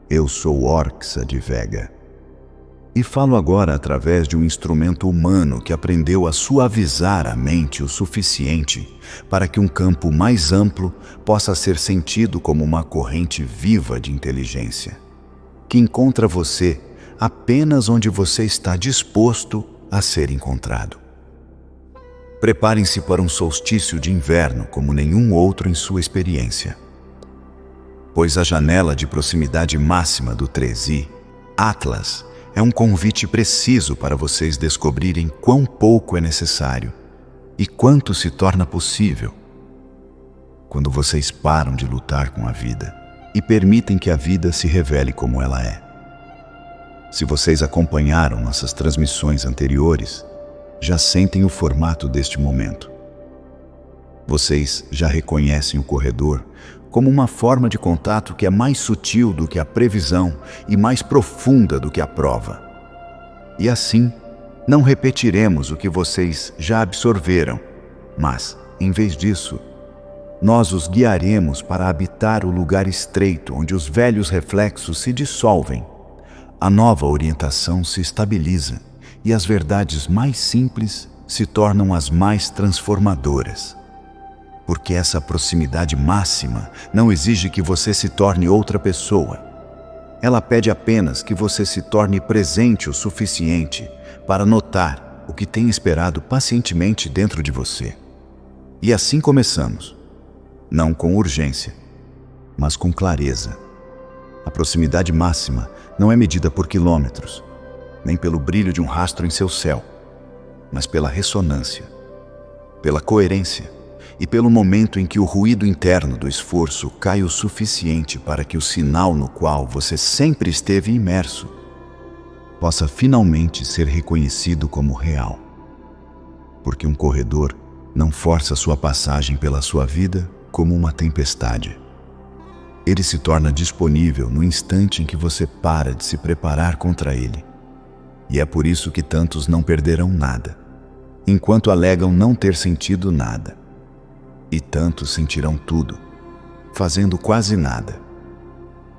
Eu sou Orxa de Vega. E falo agora através de um instrumento humano que aprendeu a suavizar a mente o suficiente para que um campo mais amplo possa ser sentido como uma corrente viva de inteligência, que encontra você apenas onde você está disposto a ser encontrado. Preparem-se para um solstício de inverno como nenhum outro em sua experiência, pois a janela de proximidade máxima do Trezi, Atlas, é um convite preciso para vocês descobrirem quão pouco é necessário e quanto se torna possível quando vocês param de lutar com a vida e permitem que a vida se revele como ela é. Se vocês acompanharam nossas transmissões anteriores, já sentem o formato deste momento. Vocês já reconhecem o corredor como uma forma de contato que é mais sutil do que a previsão e mais profunda do que a prova. E assim, não repetiremos o que vocês já absorveram, mas, em vez disso, nós os guiaremos para habitar o lugar estreito onde os velhos reflexos se dissolvem, a nova orientação se estabiliza e as verdades mais simples se tornam as mais transformadoras. Porque essa proximidade máxima não exige que você se torne outra pessoa. Ela pede apenas que você se torne presente o suficiente para notar o que tem esperado pacientemente dentro de você. E assim começamos, não com urgência, mas com clareza. A proximidade máxima não é medida por quilômetros, nem pelo brilho de um rastro em seu céu, mas pela ressonância, pela coerência, e pelo momento em que o ruído interno do esforço cai o suficiente para que o sinal no qual você sempre esteve imerso possa finalmente ser reconhecido como real. Porque um corredor não força sua passagem pela sua vida como uma tempestade. Ele se torna disponível no instante em que você para de se preparar contra ele. E é por isso que tantos não perderão nada, enquanto alegam não ter sentido nada. E tantos sentirão tudo, fazendo quase nada.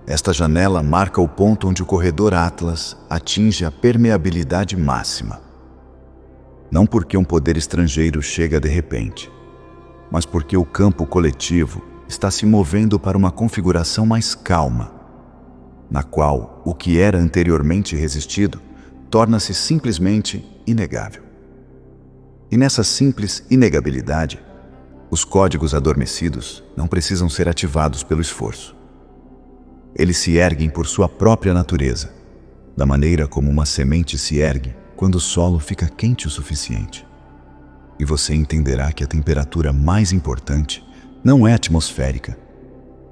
Esta janela marca o ponto onde o corredor Atlas atinge a permeabilidade máxima. Não porque um poder estrangeiro chega de repente, mas porque o campo coletivo está se movendo para uma configuração mais calma, na qual o que era anteriormente resistido torna-se simplesmente inegável. E nessa simples inegabilidade, os códigos adormecidos não precisam ser ativados pelo esforço. Eles se erguem por sua própria natureza, da maneira como uma semente se ergue quando o solo fica quente o suficiente. E você entenderá que a temperatura mais importante não é atmosférica,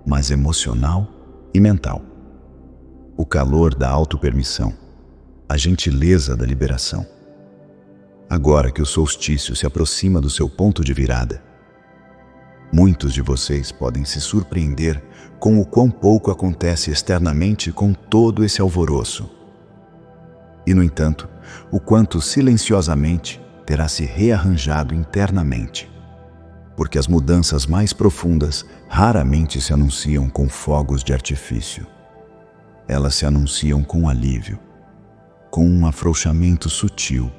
mas emocional e mental. O calor da autopermissão, a gentileza da liberação. Agora que o solstício se aproxima do seu ponto de virada, muitos de vocês podem se surpreender com o quão pouco acontece externamente com todo esse alvoroço. E, no entanto, o quanto silenciosamente terá se rearranjado internamente. Porque as mudanças mais profundas raramente se anunciam com fogos de artifício. Elas se anunciam com alívio, com um afrouxamento sutil,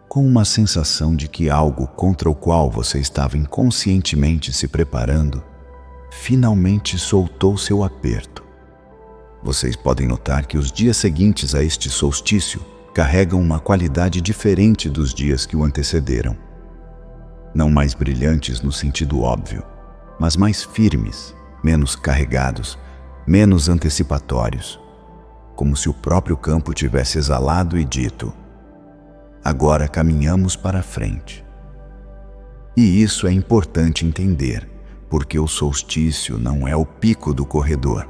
com uma sensação de que algo contra o qual você estava inconscientemente se preparando, finalmente soltou seu aperto. Vocês podem notar que os dias seguintes a este solstício carregam uma qualidade diferente dos dias que o antecederam. Não mais brilhantes no sentido óbvio, mas mais firmes, menos carregados, menos antecipatórios, como se o próprio campo tivesse exalado e dito: agora caminhamos para a frente. E isso é importante entender, porque o solstício não é o pico do corredor.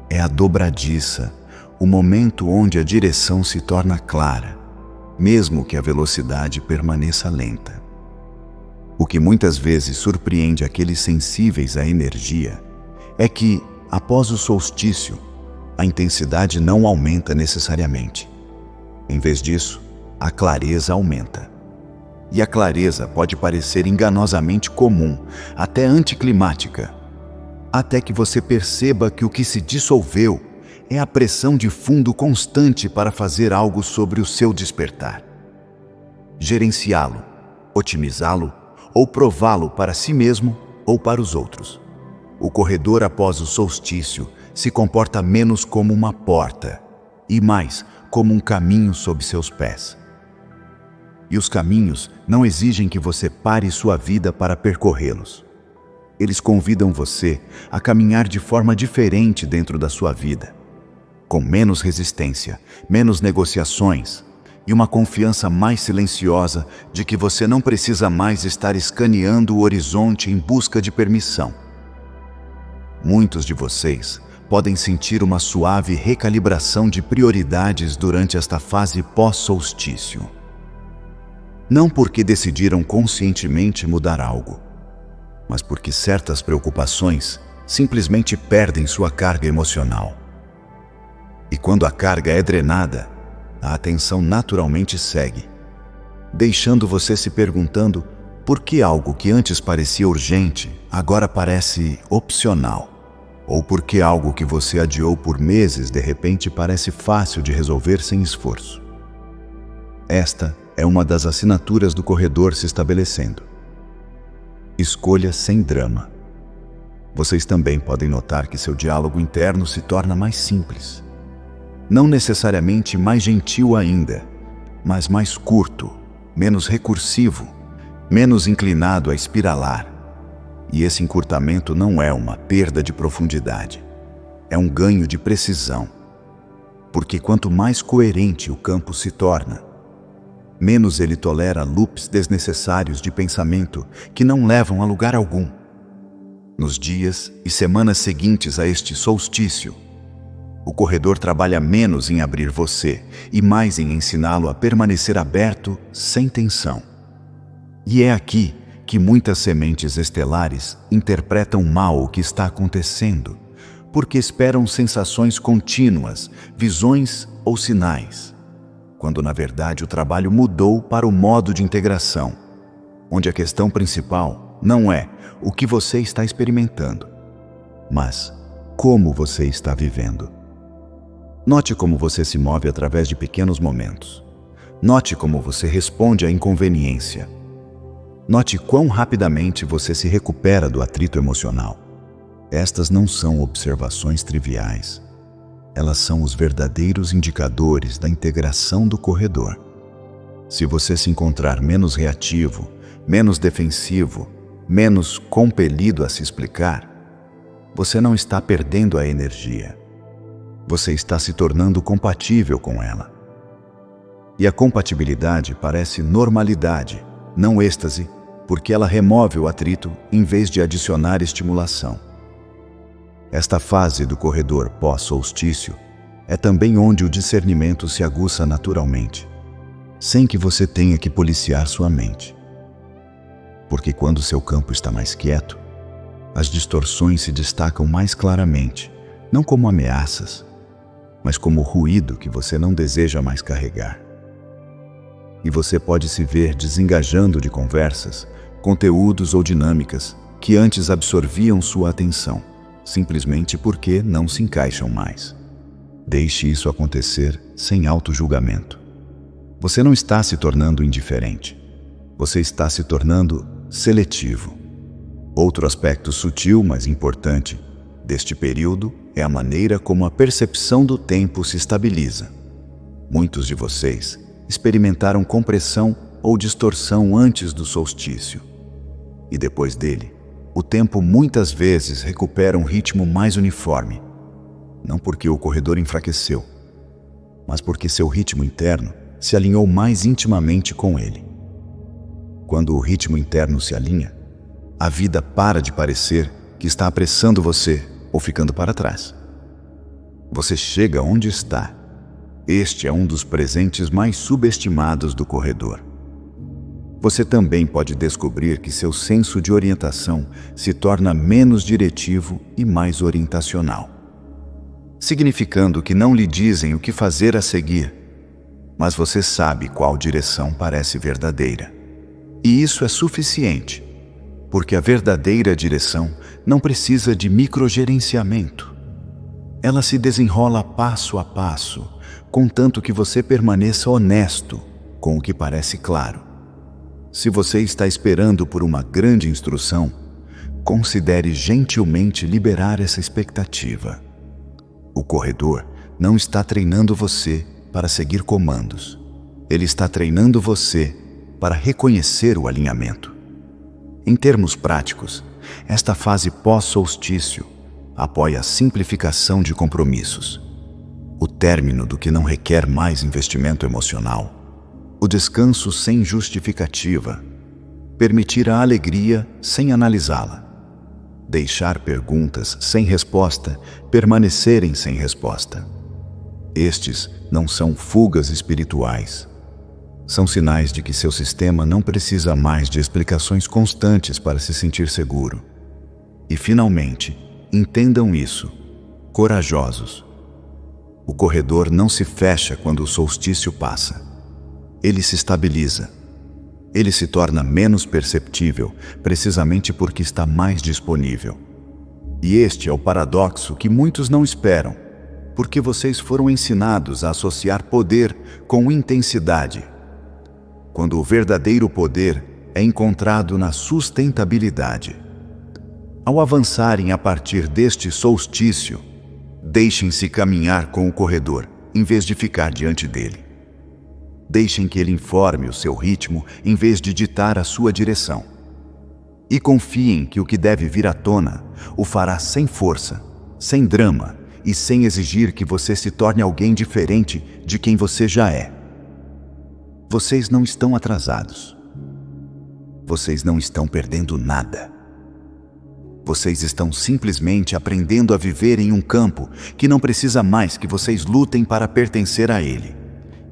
É a dobradiça, o momento onde a direção se torna clara, mesmo que a velocidade permaneça lenta. O que muitas vezes surpreende aqueles sensíveis à energia é que, após o solstício, a intensidade não aumenta necessariamente. Em vez disso, a clareza aumenta. E a clareza pode parecer enganosamente comum, até anticlimática. até que você perceba que o que se dissolveu é a pressão de fundo constante para fazer algo sobre o seu despertar. Gerenciá-lo, otimizá-lo ou prová-lo para si mesmo ou para os outros. O corredor após o solstício se comporta menos como uma porta e mais como um caminho sob seus pés. E os caminhos não exigem que você pare sua vida para percorrê-los. Eles convidam você a caminhar de forma diferente dentro da sua vida, com menos resistência, menos negociações e uma confiança mais silenciosa de que você não precisa mais estar escaneando o horizonte em busca de permissão. Muitos de vocês podem sentir uma suave recalibração de prioridades durante esta fase pós-solstício. Não porque decidiram conscientemente mudar algo, mas porque certas preocupações simplesmente perdem sua carga emocional. E quando a carga é drenada, a atenção naturalmente segue, deixando você se perguntando por que algo que antes parecia urgente agora parece opcional, ou por que algo que você adiou por meses de repente parece fácil de resolver sem esforço. Esta é uma das assinaturas do corredor se estabelecendo. Escolha sem drama. Vocês também podem notar que seu diálogo interno se torna mais simples. Não necessariamente mais gentil ainda, mas mais curto, menos recursivo, menos inclinado a espiralar. E esse encurtamento não é uma perda de profundidade, é um ganho de precisão. Porque quanto mais coerente o campo se torna, menos ele tolera loops desnecessários de pensamento que não levam a lugar algum. Nos dias e semanas seguintes a este solstício, o corredor trabalha menos em abrir você e mais em ensiná-lo a permanecer aberto sem tensão. E é aqui que muitas sementes estelares interpretam mal o que está acontecendo, porque esperam sensações contínuas, visões ou sinais, quando na verdade o trabalho mudou para o modo de integração, onde a questão principal não é o que você está experimentando, mas como você está vivendo. Note como você se move através de pequenos momentos. Note como você responde à inconveniência. Note quão rapidamente você se recupera do atrito emocional. Estas não são observações triviais. Elas são os verdadeiros indicadores da integração do corredor. Se você se encontrar menos reativo, menos defensivo, menos compelido a se explicar, você não está perdendo a energia. Você está se tornando compatível com ela. E a compatibilidade parece normalidade, não êxtase, porque ela remove o atrito em vez de adicionar estimulação. Esta fase do corredor pós-solstício é também onde o discernimento se aguça naturalmente, sem que você tenha que policiar sua mente. Porque quando seu campo está mais quieto, as distorções se destacam mais claramente, não como ameaças, mas como ruído que você não deseja mais carregar. E você pode se ver desengajando de conversas, conteúdos ou dinâmicas que antes absorviam sua atenção, simplesmente porque não se encaixam mais. Deixe isso acontecer sem auto-julgamento. Você não está se tornando indiferente. Você está se tornando seletivo. Outro aspecto sutil, mas importante, deste período é a maneira como a percepção do tempo se estabiliza. Muitos de vocês experimentaram compressão ou distorção antes do solstício. E depois dele, o tempo muitas vezes recupera um ritmo mais uniforme. Não porque o corredor enfraqueceu, mas porque seu ritmo interno se alinhou mais intimamente com ele. Quando o ritmo interno se alinha, a vida para de parecer que está apressando você ou ficando para trás. Você chega onde está. Este é um dos presentes mais subestimados do corredor. Você também pode descobrir que seu senso de orientação se torna menos diretivo e mais orientacional, significando que não lhe dizem o que fazer a seguir, mas você sabe qual direção parece verdadeira. E isso é suficiente, porque a verdadeira direção não precisa de microgerenciamento. Ela se desenrola passo a passo, contanto que você permaneça honesto com o que parece claro. Se você está esperando por uma grande instrução, considere gentilmente liberar essa expectativa. O corredor não está treinando você para seguir comandos. Ele está treinando você para reconhecer o alinhamento. Em termos práticos, esta fase pós-solstício apoia a simplificação de compromissos, o término do que não requer mais investimento emocional, o descanso sem justificativa, permitir a alegria sem analisá-la, deixar perguntas sem resposta permanecerem sem resposta. Estes não são fugas espirituais. São sinais de que seu sistema não precisa mais de explicações constantes para se sentir seguro. E, finalmente, entendam isso, corajosos. O corredor não se fecha quando o solstício passa. Ele se estabiliza. Ele se torna menos perceptível, precisamente porque está mais disponível. E este é o paradoxo que muitos não esperam, porque vocês foram ensinados a associar poder com intensidade, quando o verdadeiro poder é encontrado na sustentabilidade. Ao avançarem a partir deste solstício, deixem-se caminhar com o corredor, em vez de ficar diante dele. Deixem que ele informe o seu ritmo, em vez de ditar a sua direção. E confiem que o que deve vir à tona o fará sem força, sem drama e sem exigir que você se torne alguém diferente de quem você já é. Vocês não estão atrasados. Vocês não estão perdendo nada. Vocês estão simplesmente aprendendo a viver em um campo que não precisa mais que vocês lutem para pertencer a ele.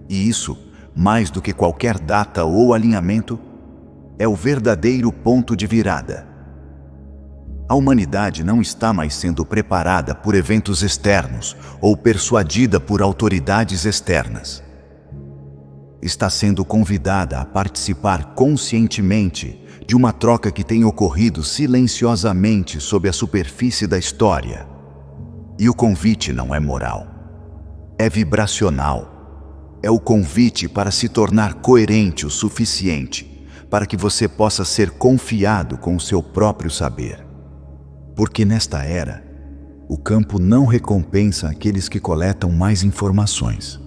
E isso, mais do que qualquer data ou alinhamento, é o verdadeiro ponto de virada. A humanidade não está mais sendo preparada por eventos externos ou persuadida por autoridades externas. Está sendo convidada a participar conscientemente de uma troca que tem ocorrido silenciosamente sob a superfície da história. E o convite não é moral, é vibracional. É o convite para se tornar coerente o suficiente para que você possa ser confiado com o seu próprio saber. Porque nesta era, o campo não recompensa aqueles que coletam mais informações.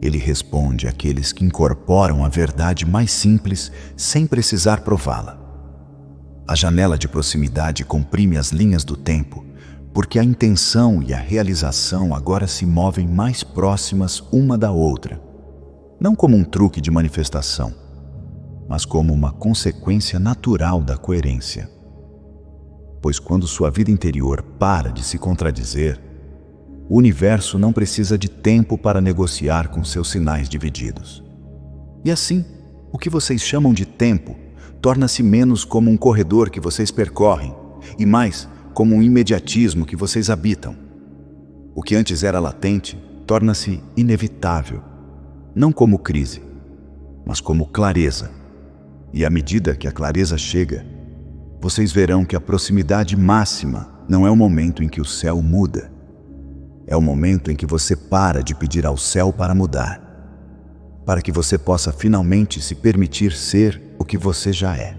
Ele responde àqueles que incorporam a verdade mais simples sem precisar prová-la. A janela de proximidade comprime as linhas do tempo, porque a intenção e a realização agora se movem mais próximas uma da outra, não como um truque de manifestação, mas como uma consequência natural da coerência. Pois quando sua vida interior para de se contradizer, o universo não precisa de tempo para negociar com seus sinais divididos. E assim, o que vocês chamam de tempo torna-se menos como um corredor que vocês percorrem e mais como um imediatismo que vocês habitam. O que antes era latente torna-se inevitável, não como crise, mas como clareza. E à medida que a clareza chega, vocês verão que a proximidade máxima não é o momento em que o céu muda. É o momento em que você para de pedir ao céu para mudar, para que você possa finalmente se permitir ser o que você já é.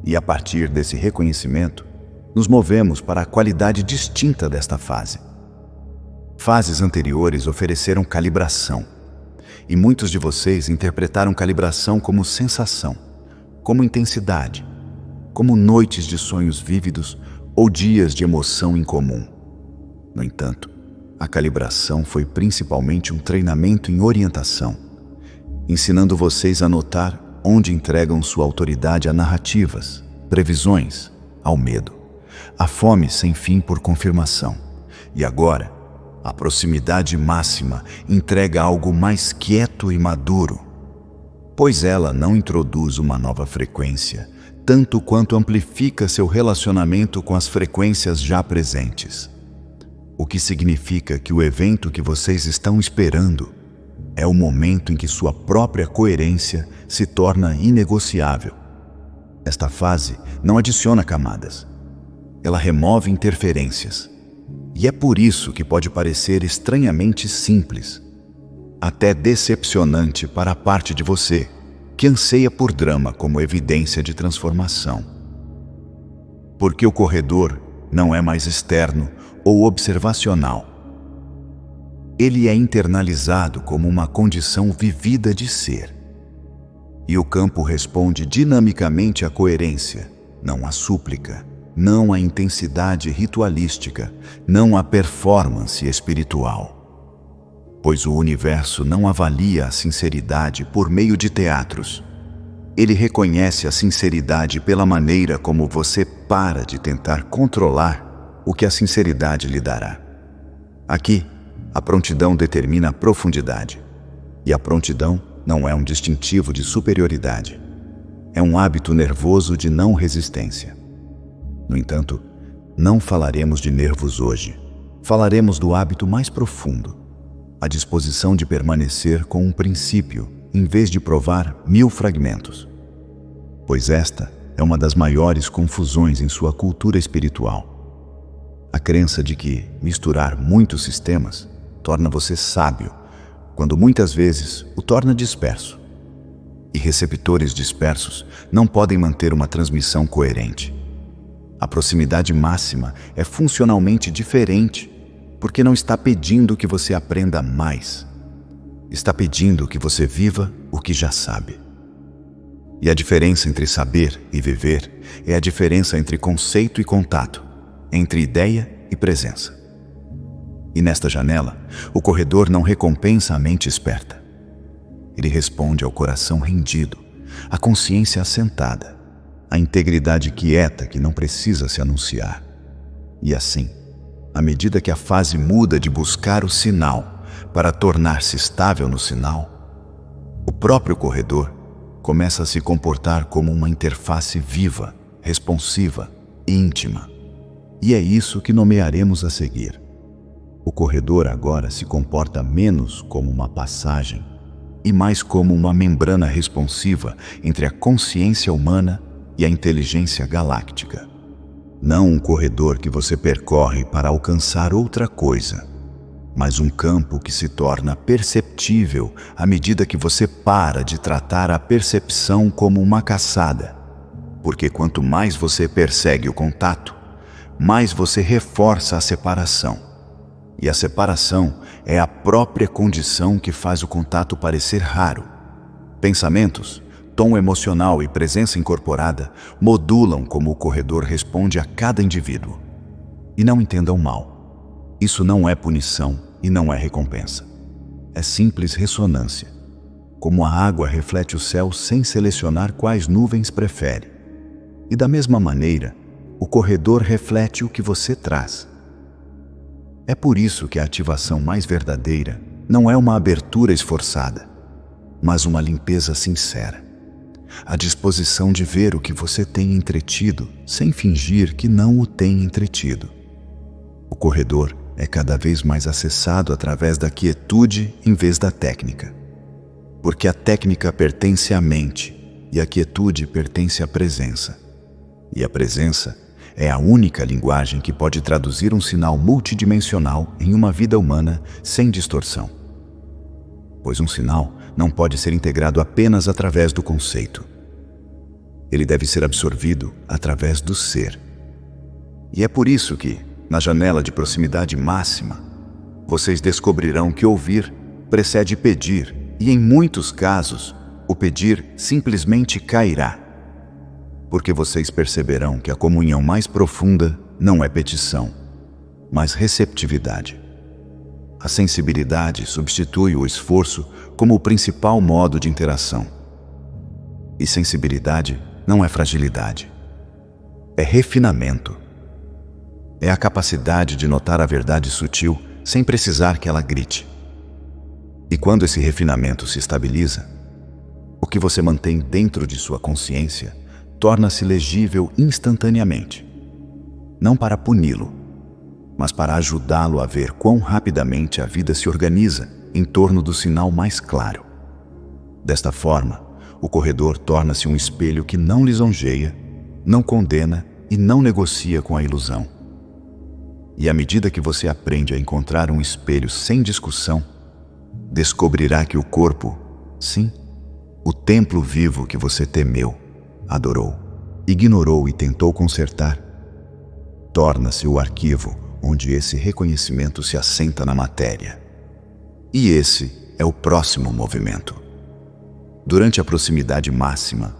E a partir desse reconhecimento, nos movemos para a qualidade distinta desta fase. Fases anteriores ofereceram calibração, e muitos de vocês interpretaram calibração como sensação, como intensidade, como noites de sonhos vívidos ou dias de emoção incomum. No entanto, a calibração foi principalmente um treinamento em orientação, ensinando vocês a notar onde entregam sua autoridade a narrativas, previsões, ao medo, a fome sem fim por confirmação. E agora, a proximidade máxima entrega algo mais quieto e maduro, pois ela não introduz uma nova frequência, tanto quanto amplifica seu relacionamento com as frequências já presentes. O que significa que o evento que vocês estão esperando é o momento em que sua própria coerência se torna inegociável. Esta fase não adiciona camadas. Ela remove interferências. E é por isso que pode parecer estranhamente simples, até decepcionante para a parte de você que anseia por drama como evidência de transformação. Porque o corredor não é mais externo ou observacional. Ele é internalizado como uma condição vivida de ser. E o campo responde dinamicamente à coerência, não à súplica, não à intensidade ritualística, não à performance espiritual. Pois o universo não avalia a sinceridade por meio de teatros. Ele reconhece a sinceridade pela maneira como você para de tentar controlar o que a sinceridade lhe dará. Aqui, a prontidão determina a profundidade. E a prontidão não é um distintivo de superioridade. É um hábito nervoso de não resistência. No entanto, não falaremos de nervos hoje. Falaremos do hábito mais profundo, a disposição de permanecer com um princípio, em vez de provar 1000 fragmentos. Pois esta é uma das maiores confusões em sua cultura espiritual. A crença de que misturar muitos sistemas torna você sábio, quando muitas vezes o torna disperso. E receptores dispersos não podem manter uma transmissão coerente. A proximidade máxima é funcionalmente diferente, porque não está pedindo que você aprenda mais. Está pedindo que você viva o que já sabe. E a diferença entre saber e viver é a diferença entre conceito e contato, entre ideia e presença. E nesta janela, o corredor não recompensa a mente esperta. Ele responde ao coração rendido, à consciência assentada, à integridade quieta que não precisa se anunciar. E assim, à medida que a fase muda de buscar o sinal para tornar-se estável no sinal, o próprio corredor começa a se comportar como uma interface viva, responsiva e íntima. E é isso que nomearemos a seguir. O corredor agora se comporta menos como uma passagem e mais como uma membrana responsiva entre a consciência humana e a inteligência galáctica. Não um corredor que você percorre para alcançar outra coisa, mas um campo que se torna perceptível à medida que você para de tratar a percepção como uma caçada. Porque quanto mais você persegue o contato, mais você reforça a separação. E a separação é a própria condição que faz o contato parecer raro. Pensamentos, tom emocional e presença incorporada modulam como o corredor responde a cada indivíduo. E não entendam mal. Isso não é punição e não é recompensa. É simples ressonância. Como a água reflete o céu sem selecionar quais nuvens prefere. E da mesma maneira, o corredor reflete o que você traz. É por isso que a ativação mais verdadeira não é uma abertura esforçada, mas uma limpeza sincera. A disposição de ver o que você tem entretido sem fingir que não o tem entretido. O corredor é cada vez mais acessado através da quietude em vez da técnica. Porque a técnica pertence à mente e a quietude pertence à presença. E a presença é a única linguagem que pode traduzir um sinal multidimensional em uma vida humana sem distorção. Pois um sinal não pode ser integrado apenas através do conceito. Ele deve ser absorvido através do ser. E é por isso que, na janela de proximidade máxima, vocês descobrirão que ouvir precede pedir, e em muitos casos, o pedir simplesmente cairá. Porque vocês perceberão que a comunhão mais profunda não é petição, mas receptividade. A sensibilidade substitui o esforço como o principal modo de interação. E sensibilidade não é fragilidade, é refinamento. É a capacidade de notar a verdade sutil sem precisar que ela grite. E quando esse refinamento se estabiliza, o que você mantém dentro de sua consciência torna-se legível instantaneamente, não para puni-lo, mas para ajudá-lo a ver quão rapidamente a vida se organiza em torno do sinal mais claro. Desta forma, o corredor torna-se um espelho que não lisonjeia, não condena e não negocia com a ilusão. E à medida que você aprende a encontrar um espelho sem discussão, descobrirá que o corpo, sim, o templo vivo que você temeu, adorou, ignorou e tentou consertar, torna-se o arquivo onde esse reconhecimento se assenta na matéria. E esse é o próximo movimento. Durante a proximidade máxima,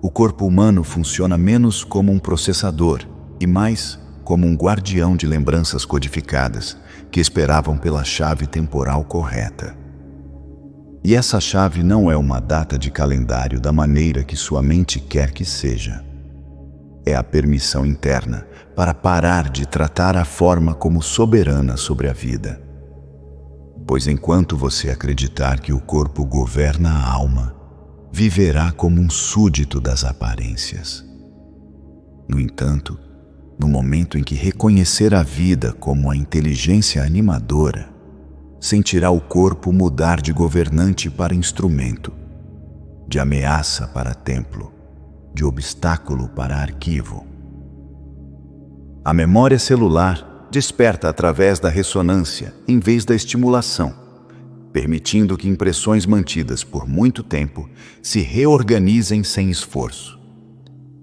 o corpo humano funciona menos como um processador e mais como um guardião de lembranças codificadas que esperavam pela chave temporal correta. E essa chave não é uma data de calendário da maneira que sua mente quer que seja. É a permissão interna para parar de tratar a forma como soberana sobre a vida. Pois enquanto você acreditar que o corpo governa a alma, viverá como um súdito das aparências. No entanto, no momento em que reconhecer a vida como a inteligência animadora, sentirá o corpo mudar de governante para instrumento, de ameaça para templo, de obstáculo para arquivo. A memória celular desperta através da ressonância em vez da estimulação, permitindo que impressões mantidas por muito tempo se reorganizem sem esforço.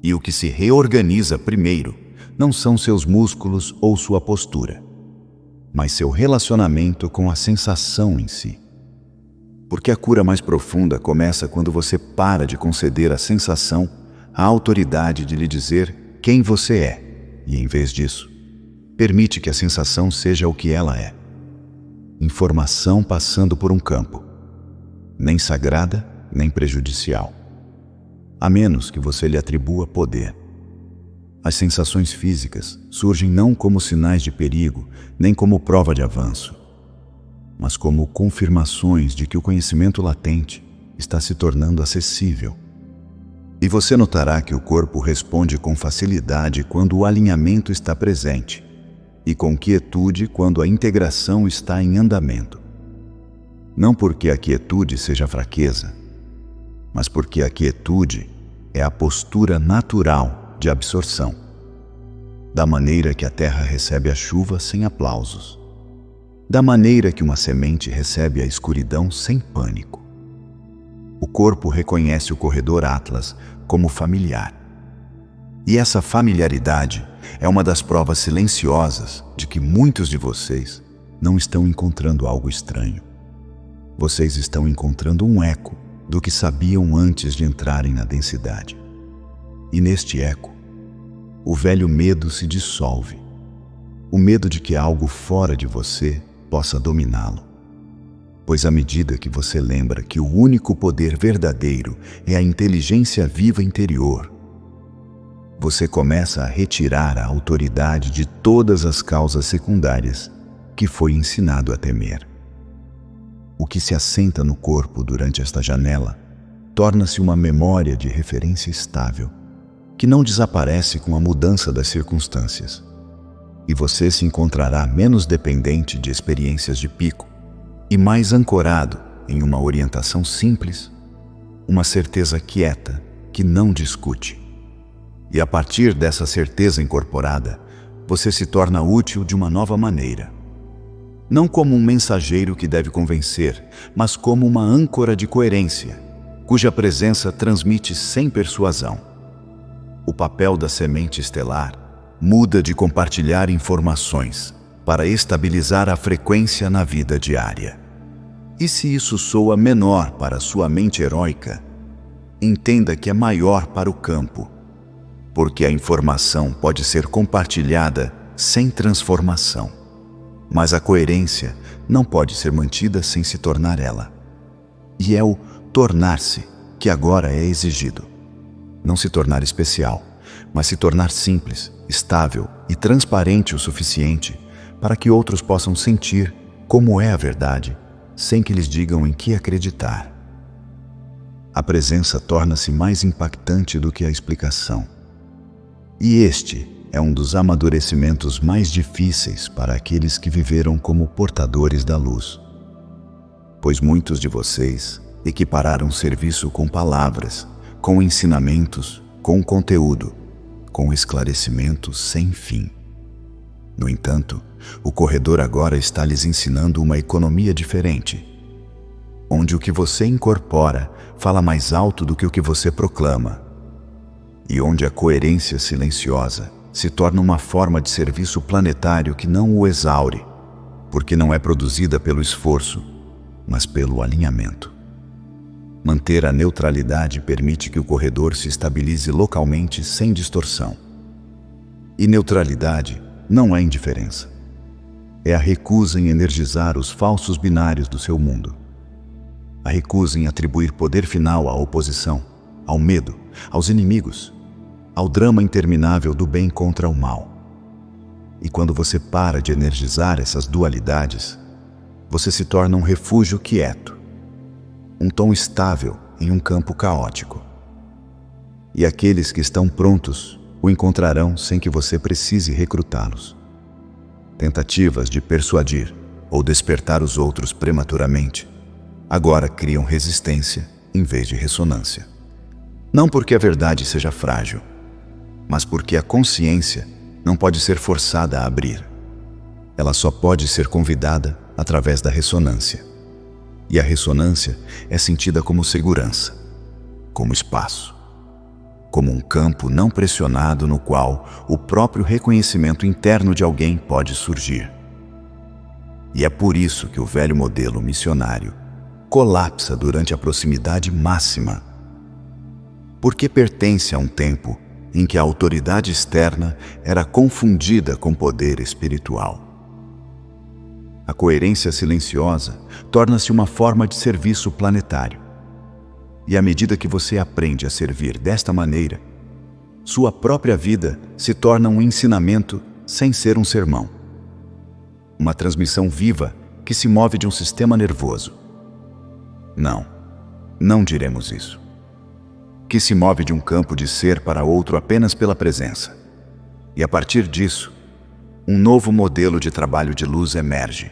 E o que se reorganiza primeiro não são seus músculos ou sua postura, mas seu relacionamento com a sensação em si. Porque a cura mais profunda começa quando você para de conceder à sensação a autoridade de lhe dizer quem você é, e em vez disso, permite que a sensação seja o que ela é. Informação passando por um campo, nem sagrada, nem prejudicial, a menos que você lhe atribua poder. As sensações físicas surgem não como sinais de perigo, nem como prova de avanço, mas como confirmações de que o conhecimento latente está se tornando acessível. E você notará que o corpo responde com facilidade quando o alinhamento está presente, e com quietude quando a integração está em andamento. Não porque a quietude seja fraqueza, mas porque a quietude é a postura natural de absorção, da maneira que a terra recebe a chuva sem aplausos, da maneira que uma semente recebe a escuridão sem pânico. O corpo reconhece o corredor Atlas como familiar. E essa familiaridade é uma das provas silenciosas de que muitos de vocês não estão encontrando algo estranho. Vocês estão encontrando um eco do que sabiam antes de entrarem na densidade. E neste eco, o velho medo se dissolve. O medo de que algo fora de você possa dominá-lo. Pois à medida que você lembra que o único poder verdadeiro é a inteligência viva interior, você começa a retirar a autoridade de todas as causas secundárias que foi ensinado a temer. O que se assenta no corpo durante esta janela torna-se uma memória de referência estável, que não desaparece com a mudança das circunstâncias. E você se encontrará menos dependente de experiências de pico e mais ancorado em uma orientação simples, uma certeza quieta que não discute. E a partir dessa certeza incorporada, você se torna útil de uma nova maneira. Não como um mensageiro que deve convencer, mas como uma âncora de coerência, cuja presença transmite sem persuasão. O papel da semente estelar muda de compartilhar informações para estabilizar a frequência na vida diária. E se isso soa menor para sua mente heróica, entenda que é maior para o campo, porque a informação pode ser compartilhada sem transformação, mas a coerência não pode ser mantida sem se tornar ela. E é o tornar-se que agora é exigido. Não se tornar especial, mas se tornar simples, estável e transparente o suficiente para que outros possam sentir como é a verdade, sem que lhes digam em que acreditar. A presença torna-se mais impactante do que a explicação. E este é um dos amadurecimentos mais difíceis para aqueles que viveram como portadores da luz. Pois muitos de vocês equiparar um serviço com palavras, com ensinamentos, com conteúdo, com esclarecimento sem fim. No entanto, o corredor agora está lhes ensinando uma economia diferente, onde o que você incorpora fala mais alto do que o que você proclama, e onde a coerência silenciosa se torna uma forma de serviço planetário que não o exaure, porque não é produzida pelo esforço, mas pelo alinhamento. Manter a neutralidade permite que o corredor se estabilize localmente sem distorção. E neutralidade não é indiferença. É a recusa em energizar os falsos binários do seu mundo. A recusa em atribuir poder final à oposição, ao medo, aos inimigos, ao drama interminável do bem contra o mal. E quando você para de energizar essas dualidades, você se torna um refúgio quieto, um tom estável em um campo caótico. E aqueles que estão prontos o encontrarão sem que você precise recrutá-los. Tentativas de persuadir ou despertar os outros prematuramente agora criam resistência em vez de ressonância. Não porque a verdade seja frágil, mas porque a consciência não pode ser forçada a abrir. Ela só pode ser convidada através da ressonância. E a ressonância é sentida como segurança, como espaço, como um campo não pressionado no qual o próprio reconhecimento interno de alguém pode surgir. E é por isso que o velho modelo missionário colapsa durante a proximidade máxima, porque pertence a um tempo em que a autoridade externa era confundida com poder espiritual. A coerência silenciosa torna-se uma forma de serviço planetário. E à medida que você aprende a servir desta maneira, sua própria vida se torna um ensinamento sem ser um sermão. Uma transmissão viva que se move de um sistema nervoso. Não diremos isso. Que se move de um campo de ser para outro apenas pela presença. E a partir disso, um novo modelo de trabalho de luz emerge.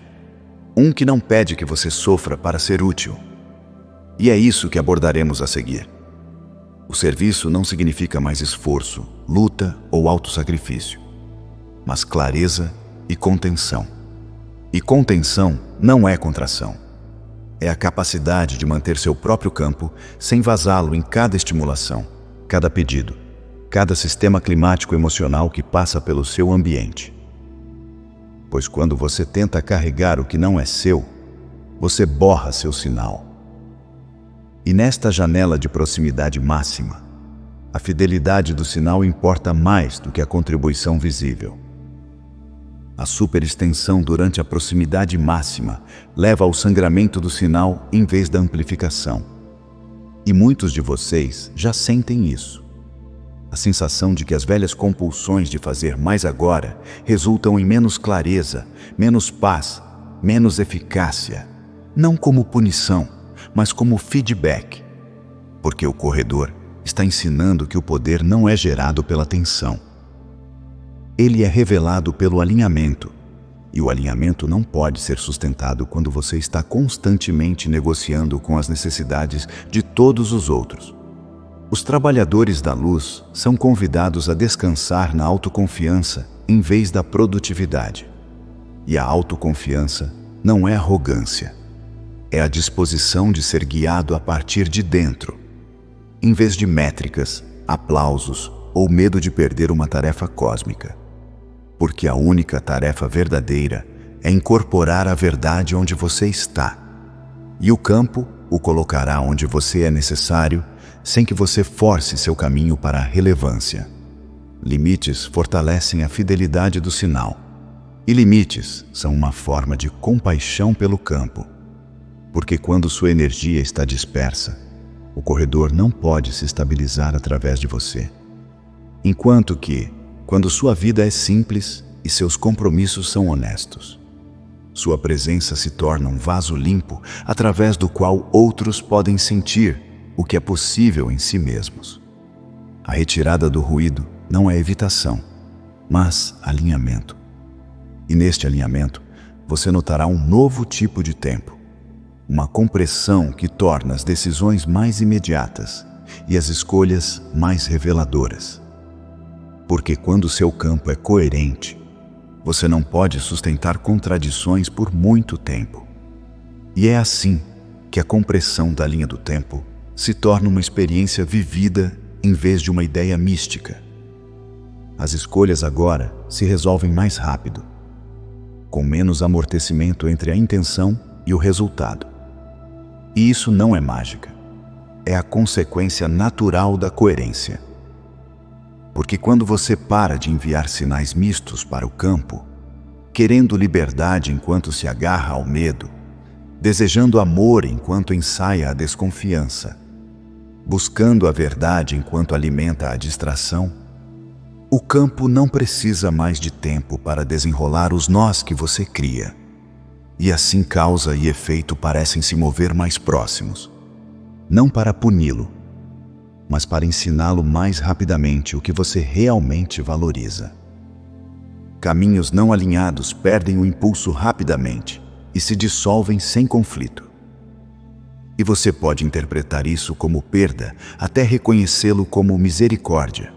Um que não pede que você sofra para ser útil. E é isso que abordaremos a seguir. O serviço não significa mais esforço, luta ou autossacrifício, mas clareza e contenção. E contenção não é contração. É a capacidade de manter seu próprio campo sem vazá-lo em cada estimulação, cada pedido, cada sistema climático emocional que passa pelo seu ambiente. Pois quando você tenta carregar o que não é seu, você borra seu sinal. E nesta janela de proximidade máxima, a fidelidade do sinal importa mais do que a contribuição visível. A superextensão durante a proximidade máxima leva ao sangramento do sinal em vez da amplificação. E muitos de vocês já sentem isso. A sensação de que as velhas compulsões de fazer mais agora resultam em menos clareza, menos paz, menos eficácia. Não como punição, mas como feedback. Porque o corredor está ensinando que o poder não é gerado pela tensão. Ele é revelado pelo alinhamento, e o alinhamento não pode ser sustentado quando você está constantemente negociando com as necessidades de todos os outros. Os trabalhadores da luz são convidados a descansar na autoconfiança em vez da produtividade. E a autoconfiança não é arrogância, é a disposição de ser guiado a partir de dentro, em vez de métricas, aplausos ou medo de perder uma tarefa cósmica. Porque a única tarefa verdadeira é incorporar a verdade onde você está. E o campo o colocará onde você é necessário, sem que você force seu caminho para a relevância. Limites fortalecem a fidelidade do sinal. E limites são uma forma de compaixão pelo campo. Porque quando sua energia está dispersa, o corredor não pode se estabilizar através de você. Enquanto que, quando sua vida é simples e seus compromissos são honestos, sua presença se torna um vaso limpo através do qual outros podem sentir o que é possível em si mesmos. A retirada do ruído não é evitação, mas alinhamento. E neste alinhamento, você notará um novo tipo de tempo, uma compressão que torna as decisões mais imediatas e as escolhas mais reveladoras. Porque quando seu campo é coerente, você não pode sustentar contradições por muito tempo. E é assim que a compressão da linha do tempo se torna uma experiência vivida em vez de uma ideia mística. As escolhas agora se resolvem mais rápido, com menos amortecimento entre a intenção e o resultado. E isso não é mágica, é a consequência natural da coerência. Porque quando você para de enviar sinais mistos para o campo, querendo liberdade enquanto se agarra ao medo, desejando amor enquanto ensaia a desconfiança, buscando a verdade enquanto alimenta a distração, o campo não precisa mais de tempo para desenrolar os nós que você cria. E assim causa e efeito parecem se mover mais próximos, não para puni-lo, mas para ensiná-lo mais rapidamente o que você realmente valoriza. Caminhos não alinhados perdem o impulso rapidamente e se dissolvem sem conflito. E você pode interpretar isso como perda até reconhecê-lo como misericórdia.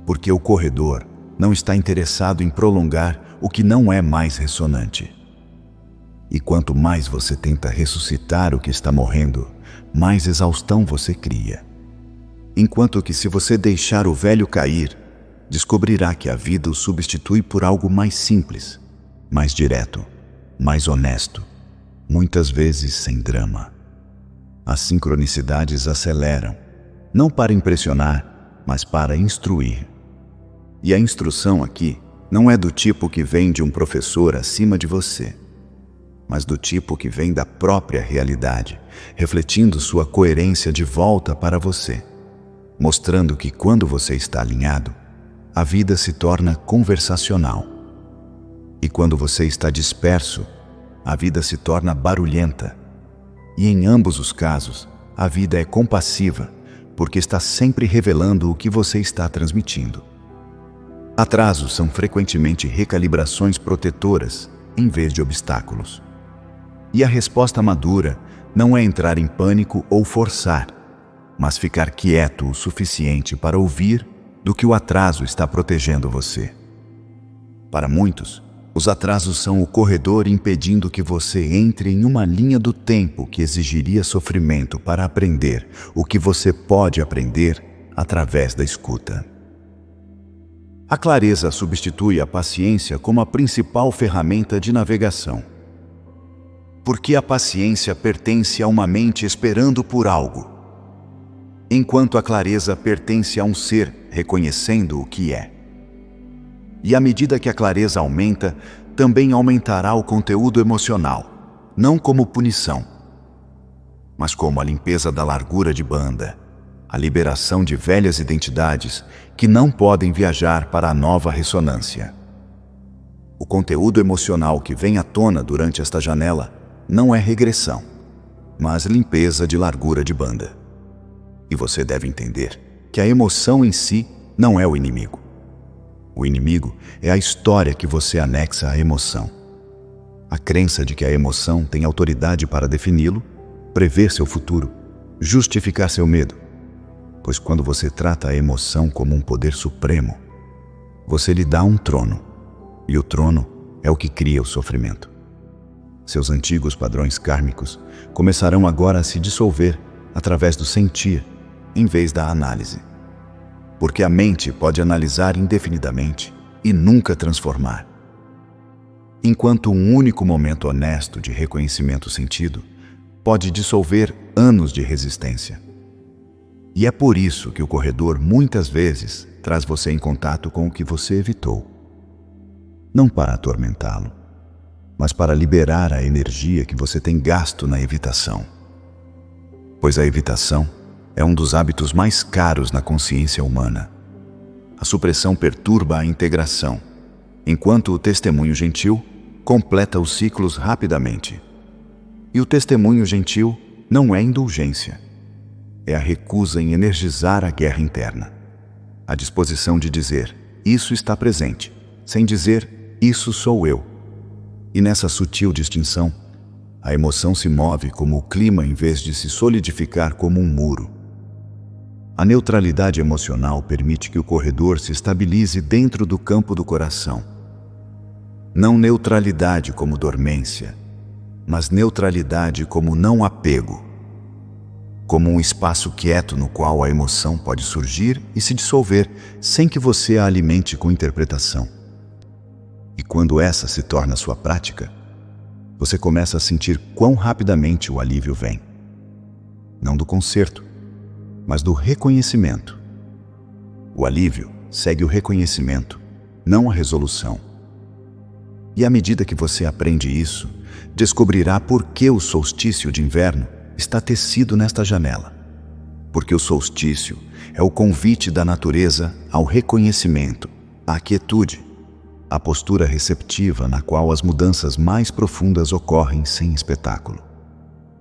Porque o corredor não está interessado em prolongar o que não é mais ressonante. E quanto mais você tenta ressuscitar o que está morrendo, mais exaustão você cria. Enquanto que se você deixar o velho cair, descobrirá que a vida o substitui por algo mais simples, mais direto, mais honesto, muitas vezes sem drama. As sincronicidades aceleram, não para impressionar, mas para instruir. E a instrução aqui não é do tipo que vem de um professor acima de você, mas do tipo que vem da própria realidade, refletindo sua coerência de volta para você, mostrando que quando você está alinhado, a vida se torna conversacional. E quando você está disperso, a vida se torna barulhenta. E em ambos os casos, a vida é compassiva, porque está sempre revelando o que você está transmitindo. Atrasos são frequentemente recalibrações protetoras, em vez de obstáculos. E a resposta madura não é entrar em pânico ou forçar, mas ficar quieto o suficiente para ouvir do que o atraso está protegendo você. Para muitos, os atrasos são o corredor impedindo que você entre em uma linha do tempo que exigiria sofrimento para aprender o que você pode aprender através da escuta. A clareza substitui a paciência como a principal ferramenta de navegação. Porque a paciência pertence a uma mente esperando por algo, enquanto a clareza pertence a um ser reconhecendo o que é. E à medida que a clareza aumenta, também aumentará o conteúdo emocional, não como punição, mas como a limpeza da largura de banda, a liberação de velhas identidades que não podem viajar para a nova ressonância. O conteúdo emocional que vem à tona durante esta janela não é regressão, mas limpeza de largura de banda. E você deve entender que a emoção em si não é o inimigo. O inimigo é a história que você anexa à emoção. A crença de que a emoção tem autoridade para defini-lo, prever seu futuro, justificar seu medo. Pois quando você trata a emoção como um poder supremo, você lhe dá um trono, e o trono é o que cria o sofrimento. Seus antigos padrões kármicos começarão agora a se dissolver através do sentir, em vez da análise. Porque a mente pode analisar indefinidamente e nunca transformar. Enquanto um único momento honesto de reconhecimento sentido pode dissolver anos de resistência. E é por isso que o corredor muitas vezes traz você em contato com o que você evitou. Não para atormentá-lo, mas para liberar a energia que você tem gasto na evitação. Pois a evitação é um dos hábitos mais caros na consciência humana. A supressão perturba a integração, enquanto o testemunho gentil completa os ciclos rapidamente. E o testemunho gentil não é indulgência. É a recusa em energizar a guerra interna. A disposição de dizer, isso está presente, sem dizer, isso sou eu. E nessa sutil distinção, A emoção se move como o clima em vez de se solidificar como um muro. A neutralidade emocional permite que o corredor se estabilize dentro do campo do coração. Não neutralidade como dormência, mas neutralidade como não apego. Como um espaço quieto no qual a emoção pode surgir e se dissolver sem que você a alimente com interpretação. E quando essa se torna sua prática, você começa a sentir quão rapidamente o alívio vem. Não do conserto, mas do reconhecimento. O alívio segue o reconhecimento, não a resolução. E à medida que você aprende isso, descobrirá por que o solstício de inverno está tecido nesta janela. Porque o solstício é o convite da natureza ao reconhecimento, à quietude, à postura receptiva na qual as mudanças mais profundas ocorrem sem espetáculo.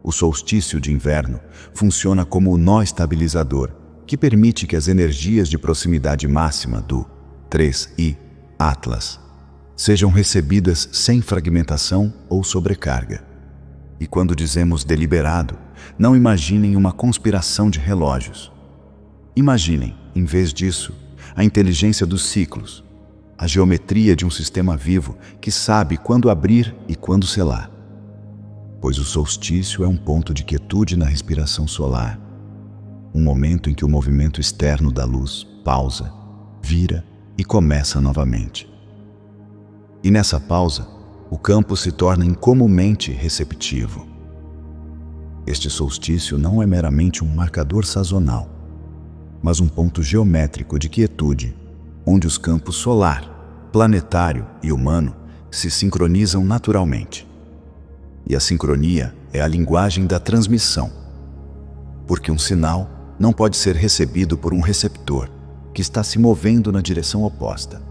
O solstício de inverno funciona como o nó estabilizador que permite que as energias de proximidade máxima do 3I Atlas sejam recebidas sem fragmentação ou sobrecarga. E quando dizemos deliberado, não imaginem uma conspiração de relógios. Imaginem, em vez disso, a inteligência dos ciclos, a geometria de um sistema vivo que sabe quando abrir e quando selar. Pois o solstício é um ponto de quietude na respiração solar, um momento em que o movimento externo da luz pausa, vira e começa novamente. E nessa pausa, o campo se torna incomumente receptivo. Este solstício não é meramente um marcador sazonal, mas um ponto geométrico de quietude, onde os campos solar, planetário e humano se sincronizam naturalmente. E a sincronia é a linguagem da transmissão, porque um sinal não pode ser recebido por um receptor que está se movendo na direção oposta.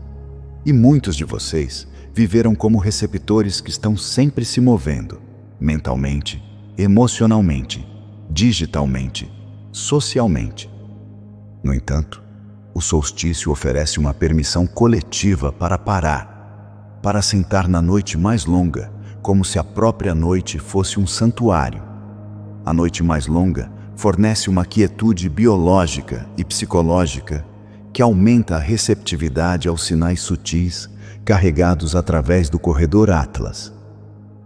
E muitos de vocês viveram como receptores que estão sempre se movendo, mentalmente, emocionalmente, digitalmente, socialmente. No entanto, o solstício oferece uma permissão coletiva para parar, para sentar na noite mais longa, como se a própria noite fosse um santuário. A noite mais longa fornece uma quietude biológica e psicológica que aumenta a receptividade aos sinais sutis carregados através do corredor Atlas.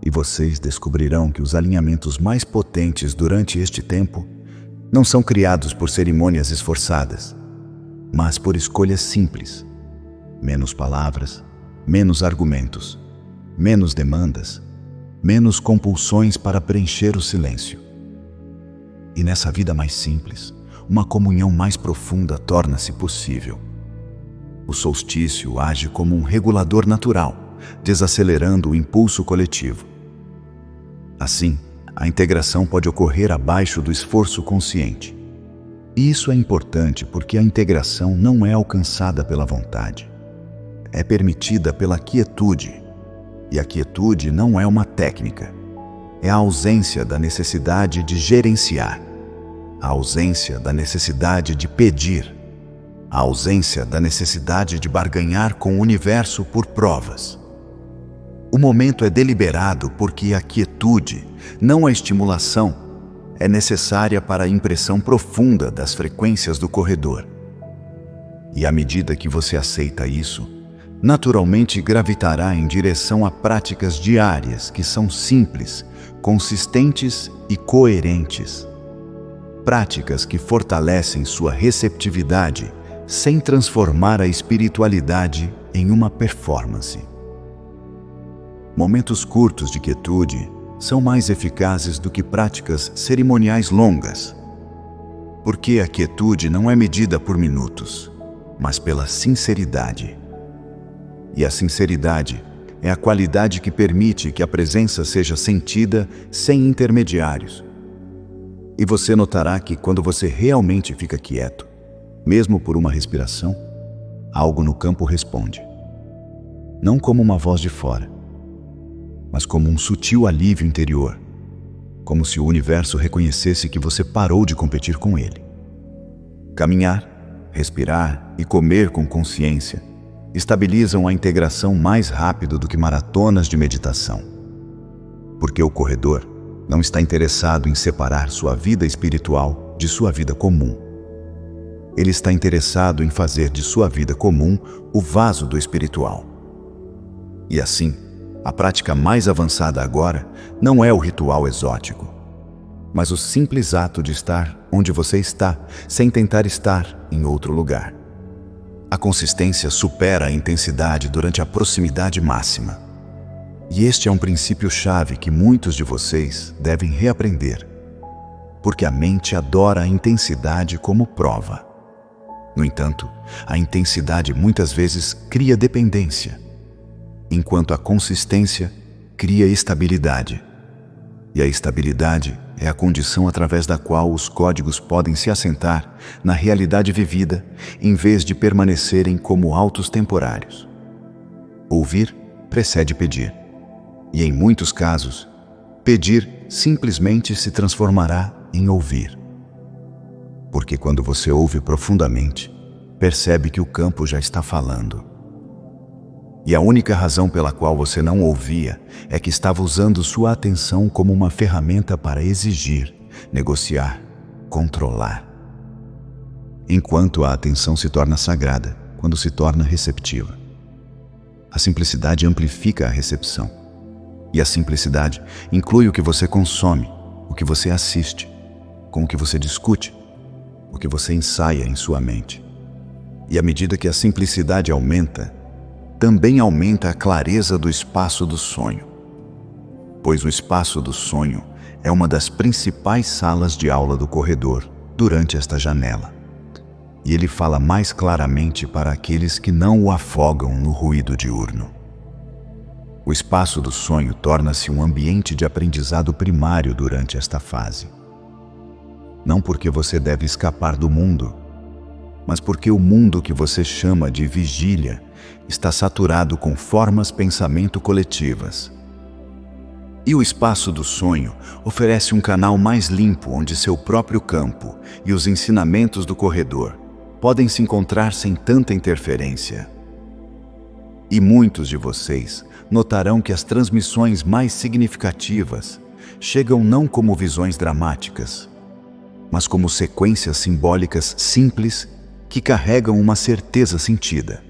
E vocês descobrirão que os alinhamentos mais potentes durante este tempo não são criados por cerimônias esforçadas, mas por escolhas simples. Menos palavras, menos argumentos, menos demandas, menos compulsões para preencher o silêncio. E nessa vida mais simples, uma comunhão mais profunda torna-se possível. O solstício age como um regulador natural, desacelerando o impulso coletivo. Assim, a integração pode ocorrer abaixo do esforço consciente. E isso é importante porque a integração não é alcançada pela vontade. É permitida pela quietude. E a quietude não é uma técnica. É a ausência da necessidade de gerenciar, a ausência da necessidade de pedir, a ausência da necessidade de barganhar com o universo por provas. O momento é deliberado porque a quietude, não a estimulação, é necessária para a impressão profunda das frequências do corredor. E à medida que você aceita isso, naturalmente gravitará em direção a práticas diárias que são simples, consistentes e coerentes. Práticas que fortalecem sua receptividade sem transformar a espiritualidade em uma performance. Momentos curtos de quietude são mais eficazes do que práticas cerimoniais longas, porque a quietude não é medida por minutos, mas pela sinceridade. E a sinceridade é a qualidade que permite que a presença seja sentida sem intermediários. E você notará que quando você realmente fica quieto, mesmo por uma respiração, algo no campo responde. Não como uma voz de fora, mas como um sutil alívio interior, como se o universo reconhecesse que você parou de competir com ele. Caminhar, respirar e comer com consciência estabilizam a integração mais rápido do que maratonas de meditação. Porque o corredor Não está interessado em separar sua vida espiritual de sua vida comum. Ele está interessado em fazer de sua vida comum o vaso do espiritual. E assim, a prática mais avançada agora não é o ritual exótico, mas o simples ato de estar onde você está, sem tentar estar em outro lugar. A consistência supera a intensidade durante a proximidade máxima. E este é um princípio-chave que muitos de vocês devem reaprender, porque a mente adora a intensidade como prova. No entanto, a intensidade muitas vezes cria dependência, enquanto a consistência cria estabilidade. E a estabilidade é a condição através da qual os códigos podem se assentar na realidade vivida, em vez de permanecerem como autos temporários. Ouvir precede pedir. E em muitos casos, pedir simplesmente se transformará em ouvir. Porque quando você ouve profundamente, percebe que o campo já está falando. E a única razão pela qual você não ouvia é que estava usando sua atenção como uma ferramenta para exigir, negociar, controlar. Enquanto a atenção se torna sagrada quando se torna receptiva. A simplicidade amplifica a recepção. E a simplicidade inclui o que você consome, o que você assiste, com o que você discute, o que você ensaia em sua mente. E à medida que a simplicidade aumenta, também aumenta a clareza do espaço do sonho. Pois o espaço do sonho é uma das principais salas de aula do corredor durante esta janela. E ele fala mais claramente para aqueles que não o afogam no ruído diurno. O espaço do sonho torna-se um ambiente de aprendizado primário durante esta fase. Não porque você deve escapar do mundo, mas porque o mundo que você chama de vigília está saturado com formas pensamento coletivas. E o espaço do sonho oferece um canal mais limpo onde seu próprio campo e os ensinamentos do corredor podem se encontrar sem tanta interferência. E muitos de vocês notarão que as transmissões mais significativas chegam não como visões dramáticas, mas como sequências simbólicas simples que carregam uma certeza sentida.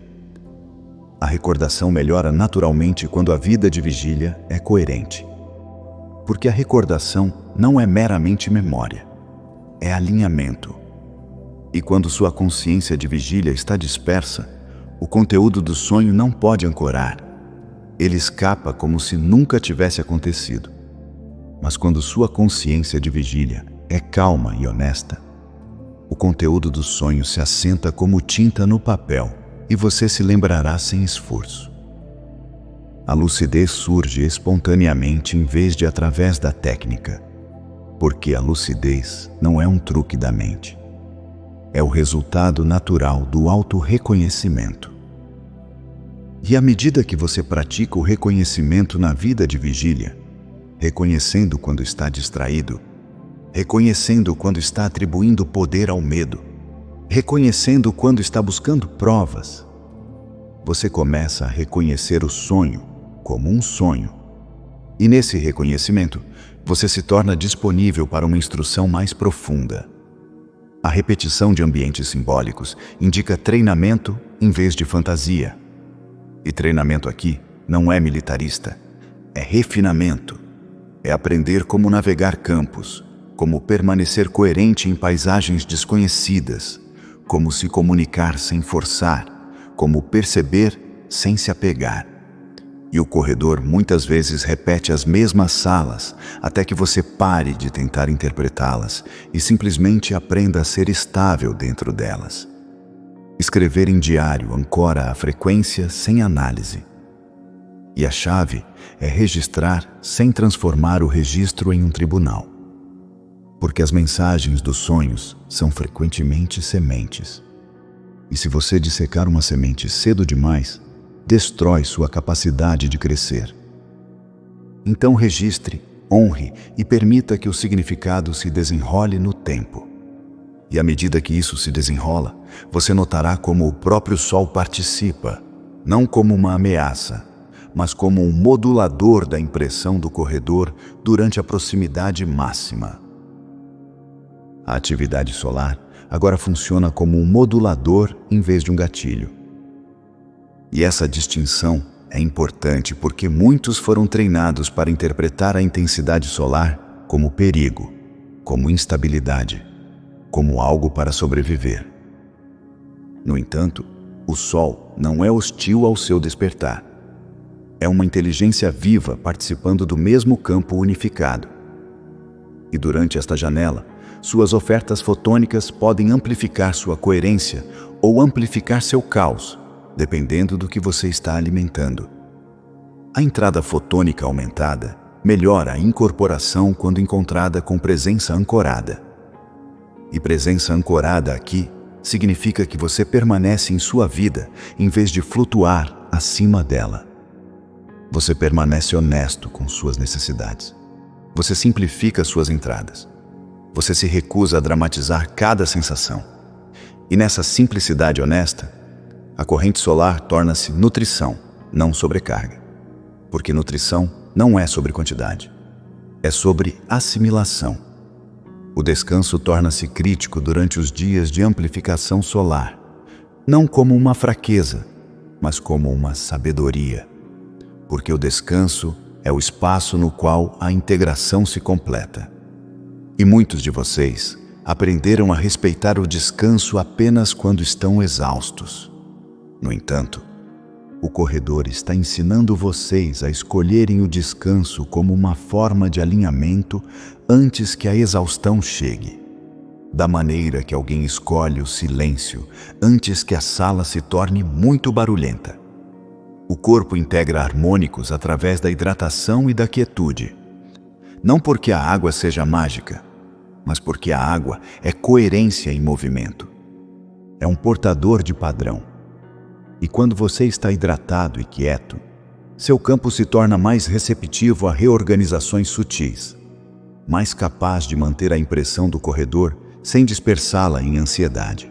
A recordação melhora naturalmente quando a vida de vigília é coerente. Porque a recordação não é meramente memória, é alinhamento. E quando sua consciência de vigília está dispersa, o conteúdo do sonho não pode ancorar. Ele escapa como se nunca tivesse acontecido. Mas quando sua consciência de vigília é calma e honesta, o conteúdo do sonho se assenta como tinta no papel e você se lembrará sem esforço. A lucidez surge espontaneamente em vez de através da técnica, porque a lucidez não é um truque da mente. É o resultado natural do auto-reconhecimento. E à medida que você pratica o reconhecimento na vida de vigília, reconhecendo quando está distraído, reconhecendo quando está atribuindo poder ao medo, reconhecendo quando está buscando provas, você começa a reconhecer o sonho como um sonho. E nesse reconhecimento, você se torna disponível para uma instrução mais profunda. A repetição de ambientes simbólicos indica treinamento em vez de fantasia. E treinamento aqui não é militarista, é refinamento. É aprender como navegar campos, como permanecer coerente em paisagens desconhecidas, como se comunicar sem forçar, como perceber sem se apegar. E o corredor muitas vezes repete as mesmas salas até que você pare de tentar interpretá-las e simplesmente aprenda a ser estável dentro delas. Escrever em diário ancora a frequência sem análise. E a chave é registrar sem transformar o registro em um tribunal. Porque as mensagens dos sonhos são frequentemente sementes. E se você dissecar uma semente cedo demais, destrói sua capacidade de crescer. Então registre, honre e permita que o significado se desenrole no tempo. E à medida que isso se desenrola, você notará como o próprio sol participa, não como uma ameaça, mas como um modulador da impressão do corredor durante a proximidade máxima. A atividade solar agora funciona como um modulador em vez de um gatilho. E essa distinção é importante porque muitos foram treinados para interpretar a intensidade solar como perigo, como instabilidade, como algo para sobreviver. No entanto, o Sol não é hostil ao seu despertar. É uma inteligência viva participando do mesmo campo unificado. E durante esta janela, suas ofertas fotônicas podem amplificar sua coerência ou amplificar seu caos, dependendo do que você está alimentando. A entrada fotônica aumentada melhora a incorporação quando encontrada com presença ancorada. E presença ancorada aqui significa que você permanece em sua vida em vez de flutuar acima dela. Você permanece honesto com suas necessidades. Você simplifica suas entradas. Você se recusa a dramatizar cada sensação. E nessa simplicidade honesta, a corrente solar torna-se nutrição, não sobrecarga. Porque nutrição não é sobre quantidade, é sobre assimilação. O descanso torna-se crítico durante os dias de amplificação solar, não como uma fraqueza, mas como uma sabedoria. Porque o descanso é o espaço no qual a integração se completa. E muitos de vocês aprenderam a respeitar o descanso apenas quando estão exaustos. No entanto, o corredor está ensinando vocês a escolherem o descanso como uma forma de alinhamento antes que a exaustão chegue. Da maneira que alguém escolhe o silêncio antes que a sala se torne muito barulhenta. O corpo integra harmônicos através da hidratação e da quietude. Não porque a água seja mágica, mas porque a água é coerência em movimento. É um portador de padrão. E quando você está hidratado e quieto, seu campo se torna mais receptivo a reorganizações sutis, mais capaz de manter a impressão do corredor sem dispersá-la em ansiedade.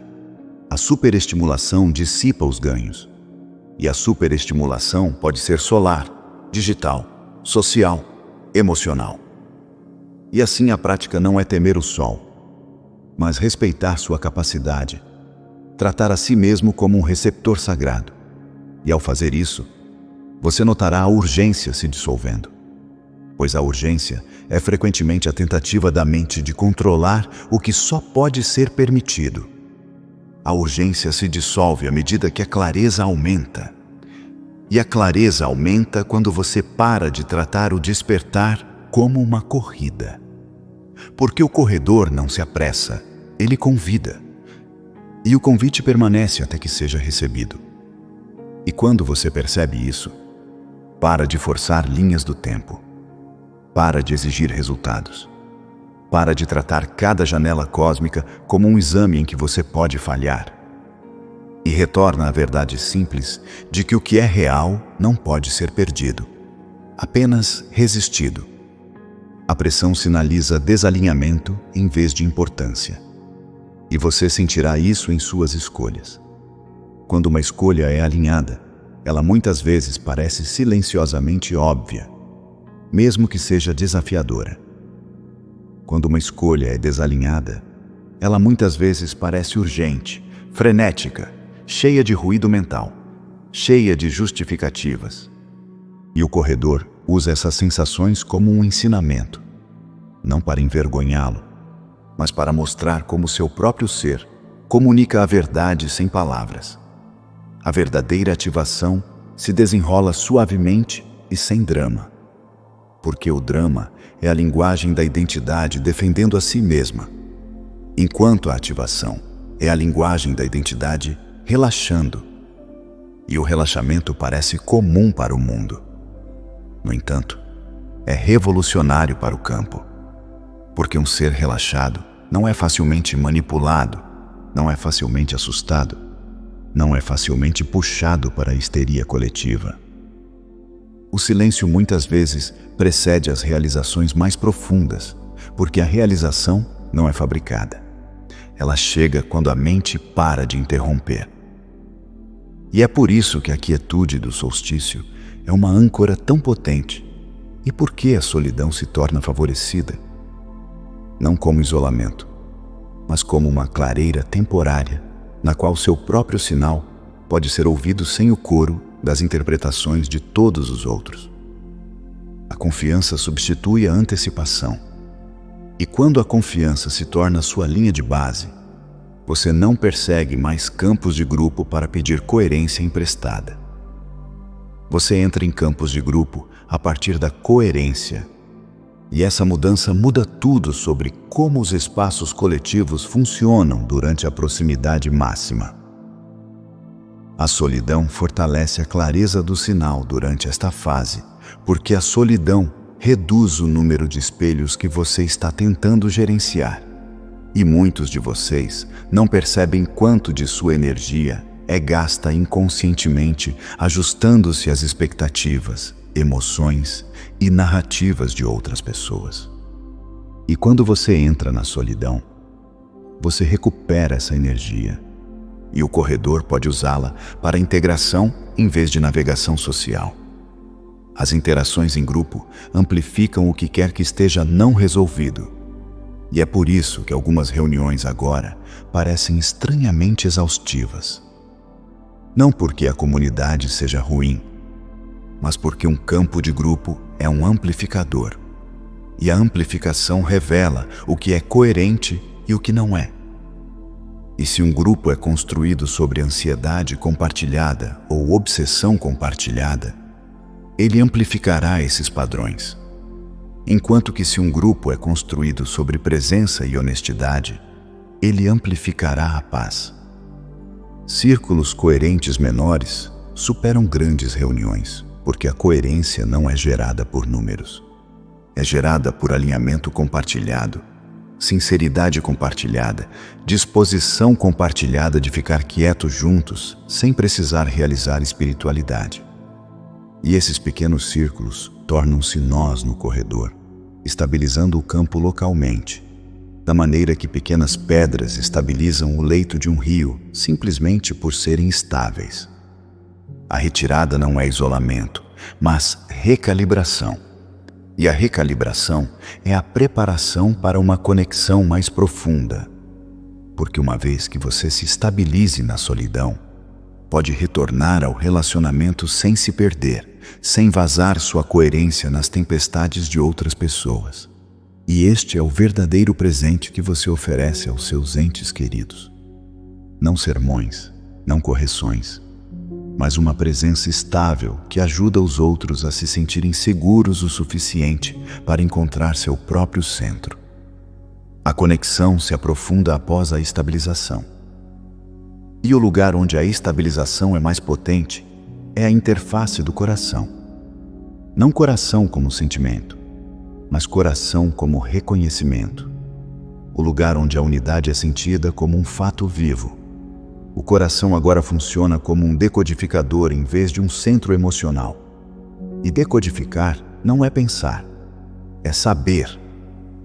A superestimulação dissipa os ganhos. E a superestimulação pode ser solar, digital, social, emocional. E assim a prática não é temer o sol, mas respeitar sua capacidade, tratar a si mesmo como um receptor sagrado. E ao fazer isso, você notará a urgência se dissolvendo. Pois a urgência é frequentemente a tentativa da mente de controlar o que só pode ser permitido. A urgência se dissolve à medida que a clareza aumenta. E a clareza aumenta quando você para de tratar o despertar como uma corrida. Porque o corredor não se apressa, ele convida. E o convite permanece até que seja recebido. E quando você percebe isso, para de forçar linhas do tempo. Para de exigir resultados. Para de tratar cada janela cósmica como um exame em que você pode falhar. E retorna à verdade simples de que o que é real não pode ser perdido, apenas resistido. A pressão sinaliza desalinhamento em vez de importância. E você sentirá isso em suas escolhas. Quando uma escolha é alinhada, ela muitas vezes parece silenciosamente óbvia, mesmo que seja desafiadora. Quando uma escolha é desalinhada, ela muitas vezes parece urgente, frenética, cheia de ruído mental, cheia de justificativas. E o corredor usa essas sensações como um ensinamento, não para envergonhá-lo, mas para mostrar como seu próprio ser comunica a verdade sem palavras. A verdadeira ativação se desenrola suavemente e sem drama. Porque o drama é a linguagem da identidade defendendo a si mesma, enquanto a ativação é a linguagem da identidade relaxando. E o relaxamento parece comum para o mundo. No entanto, é revolucionário para o campo. Porque um ser relaxado não é facilmente manipulado, não é facilmente assustado, não é facilmente puxado para a histeria coletiva. O silêncio muitas vezes precede as realizações mais profundas, porque a realização não é fabricada. Ela chega quando a mente para de interromper. E é por isso que a quietude do solstício é uma âncora tão potente? E por que a solidão se torna favorecida? Não como isolamento, mas como uma clareira temporária, na qual seu próprio sinal pode ser ouvido sem o coro das interpretações de todos os outros. A confiança substitui a antecipação. E quando a confiança se torna sua linha de base, você não persegue mais campos de grupo para pedir coerência emprestada. Você entra em campos de grupo a partir da coerência. E essa mudança muda tudo sobre como os espaços coletivos funcionam durante a proximidade máxima. A solidão fortalece a clareza do sinal durante esta fase, porque a solidão reduz o número de espelhos que você está tentando gerenciar. E muitos de vocês não percebem quanto de sua energia é gasta inconscientemente ajustando-se às expectativas, emoções e narrativas de outras pessoas. E quando você entra na solidão, você recupera essa energia. E o corredor pode usá-la para integração em vez de navegação social. As interações em grupo amplificam o que quer que esteja não resolvido. E é por isso que algumas reuniões agora parecem estranhamente exaustivas. Não porque a comunidade seja ruim, mas porque um campo de grupo é um amplificador. E a amplificação revela o que é coerente e o que não é. E se um grupo é construído sobre ansiedade compartilhada ou obsessão compartilhada, ele amplificará esses padrões. Enquanto que se um grupo é construído sobre presença e honestidade, ele amplificará a paz. Círculos coerentes menores superam grandes reuniões, porque a coerência não é gerada por números. É gerada por alinhamento compartilhado, sinceridade compartilhada, disposição compartilhada de ficar quietos juntos, sem precisar realizar espiritualidade. E esses pequenos círculos tornam-se nós no corredor, estabilizando o campo localmente, da maneira que pequenas pedras estabilizam o leito de um rio simplesmente por serem estáveis. A retirada não é isolamento, mas recalibração. E a recalibração é a preparação para uma conexão mais profunda. Porque uma vez que você se estabilize na solidão, pode retornar ao relacionamento sem se perder, sem vazar sua coerência nas tempestades de outras pessoas. E este é o verdadeiro presente que você oferece aos seus entes queridos. Não sermões, não correções, mas uma presença estável que ajuda os outros a se sentirem seguros o suficiente para encontrar seu próprio centro. A conexão se aprofunda após a estabilização. E o lugar onde a estabilização é mais potente é a interface do coração. Não coração como sentimento, mas coração como reconhecimento. O lugar onde a unidade é sentida como um fato vivo. O coração agora funciona como um decodificador em vez de um centro emocional. E decodificar não é pensar, é saber.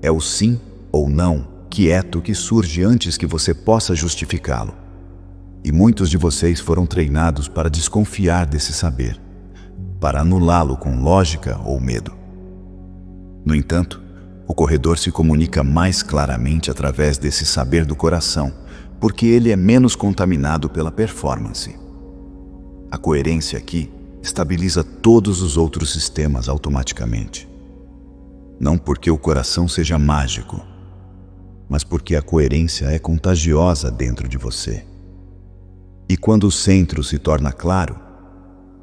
É o sim ou não quieto que surge antes que você possa justificá-lo. E muitos de vocês foram treinados para desconfiar desse saber, para anulá-lo com lógica ou medo. No entanto, o corredor se comunica mais claramente através desse saber do coração, porque ele é menos contaminado pela performance. A coerência aqui estabiliza todos os outros sistemas automaticamente. Não porque o coração seja mágico, mas porque a coerência é contagiosa dentro de você. E quando o centro se torna claro,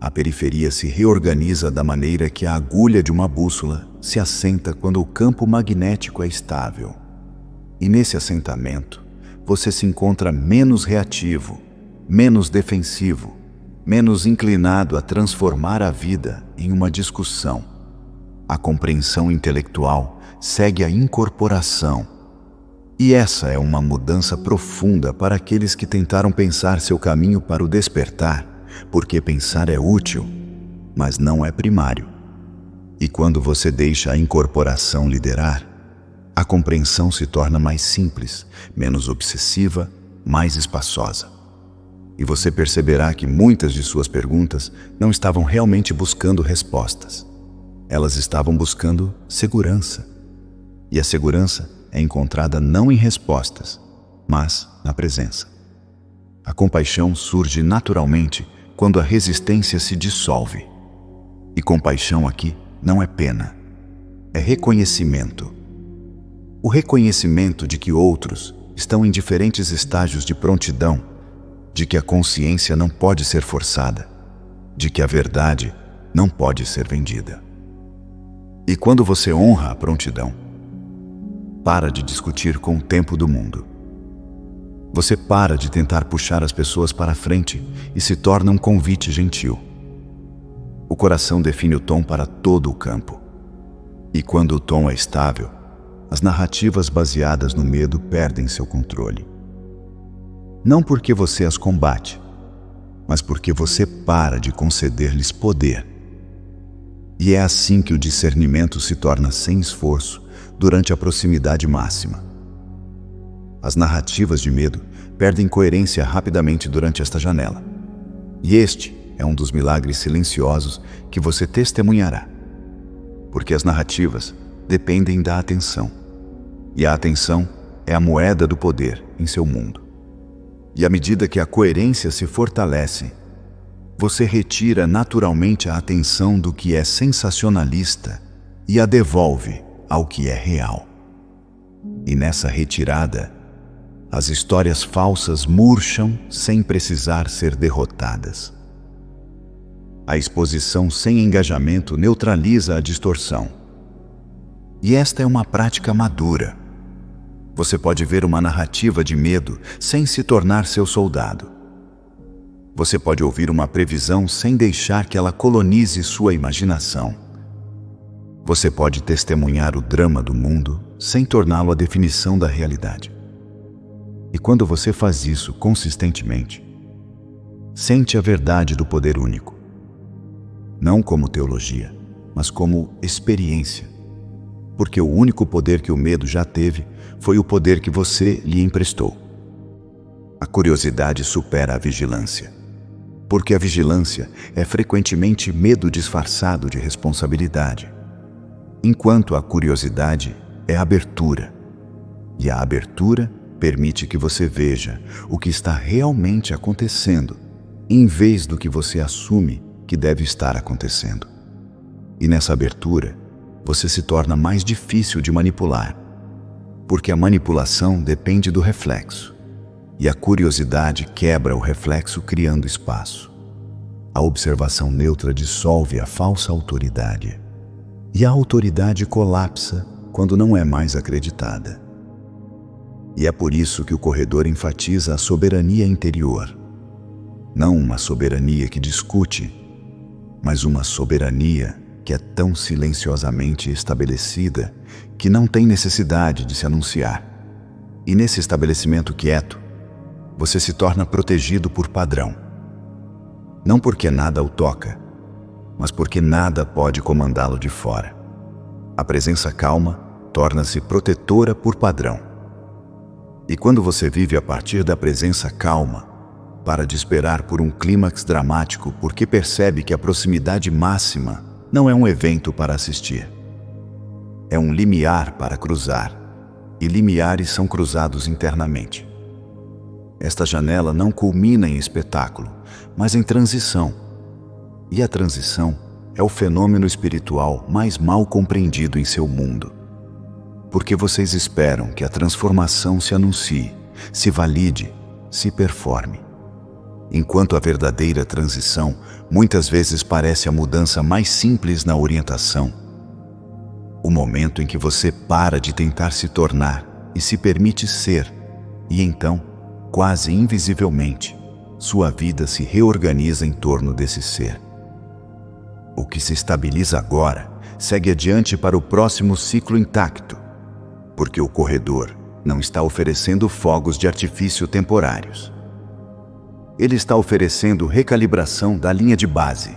a periferia se reorganiza da maneira que a agulha de uma bússola se assenta quando o campo magnético é estável. E nesse assentamento, você se encontra menos reativo, menos defensivo, menos inclinado a transformar a vida em uma discussão. A compreensão intelectual segue a incorporação. E essa é uma mudança profunda para aqueles que tentaram pensar seu caminho para o despertar, porque pensar é útil, mas não é primário. E quando você deixa a incorporação liderar, a compreensão se torna mais simples, menos obsessiva, mais espaçosa. E você perceberá que muitas de suas perguntas não estavam realmente buscando respostas. Elas estavam buscando segurança. E a segurança é encontrada não em respostas, mas na presença. A compaixão surge naturalmente quando a resistência se dissolve. E compaixão aqui não é pena, é reconhecimento. O reconhecimento de que outros estão em diferentes estágios de prontidão, de que a consciência não pode ser forçada, de que a verdade não pode ser vendida. E quando você honra a prontidão, para de discutir com o tempo do mundo. Você para de tentar puxar as pessoas para a frente e se torna um convite gentil. O coração define o tom para todo o campo. E quando o tom é estável, as narrativas baseadas no medo perdem seu controle. Não porque você as combate, mas porque você para de conceder-lhes poder. E é assim que o discernimento se torna sem esforço durante a proximidade máxima. As narrativas de medo perdem coerência rapidamente durante esta janela. E este é um dos milagres silenciosos que você testemunhará. Porque as narrativas dependem da atenção. E a atenção é a moeda do poder em seu mundo. E à medida que a coerência se fortalece, você retira naturalmente a atenção do que é sensacionalista e a devolve ao que é real. E nessa retirada, as histórias falsas murcham sem precisar ser derrotadas. A exposição sem engajamento neutraliza a distorção. E esta é uma prática madura. Você pode ver uma narrativa de medo sem se tornar seu soldado. Você pode ouvir uma previsão sem deixar que ela colonize sua imaginação. Você pode testemunhar o drama do mundo sem torná-lo a definição da realidade. E quando você faz isso consistentemente, sente a verdade do poder único. Não como teologia, mas como experiência. Porque o único poder que o medo já teve foi o poder que você lhe emprestou. A curiosidade supera a vigilância. Porque a vigilância é frequentemente medo disfarçado de responsabilidade. Enquanto a curiosidade é abertura. E a abertura permite que você veja o que está realmente acontecendo, em vez do que você assume que deve estar acontecendo. E nessa abertura, você se torna mais difícil de manipular, porque a manipulação depende do reflexo, e a curiosidade quebra o reflexo criando espaço. A observação neutra dissolve a falsa autoridade, e a autoridade colapsa quando não é mais acreditada. E é por isso que o corredor enfatiza a soberania interior. Não uma soberania que discute, mas uma soberania que é tão silenciosamente estabelecida que não tem necessidade de se anunciar. E nesse estabelecimento quieto, você se torna protegido por padrão. Não porque nada o toca, mas porque nada pode comandá-lo de fora. A presença calma torna-se protetora por padrão. E quando você vive a partir da presença calma, para de esperar por um clímax dramático porque percebe que a proximidade máxima não é um evento para assistir. É um limiar para cruzar, e limiares são cruzados internamente. Esta janela não culmina em espetáculo, mas em transição. E a transição é o fenômeno espiritual mais mal compreendido em seu mundo. Porque vocês esperam que a transformação se anuncie, se valide, se performe. Enquanto a verdadeira transição muitas vezes parece a mudança mais simples na orientação. O momento em que você para de tentar se tornar e se permite ser, e então, quase invisivelmente, sua vida se reorganiza em torno desse ser. O que se estabiliza agora segue adiante para o próximo ciclo intacto, porque o corredor não está oferecendo fogos de artifício temporários. Ele está oferecendo recalibração da linha de base.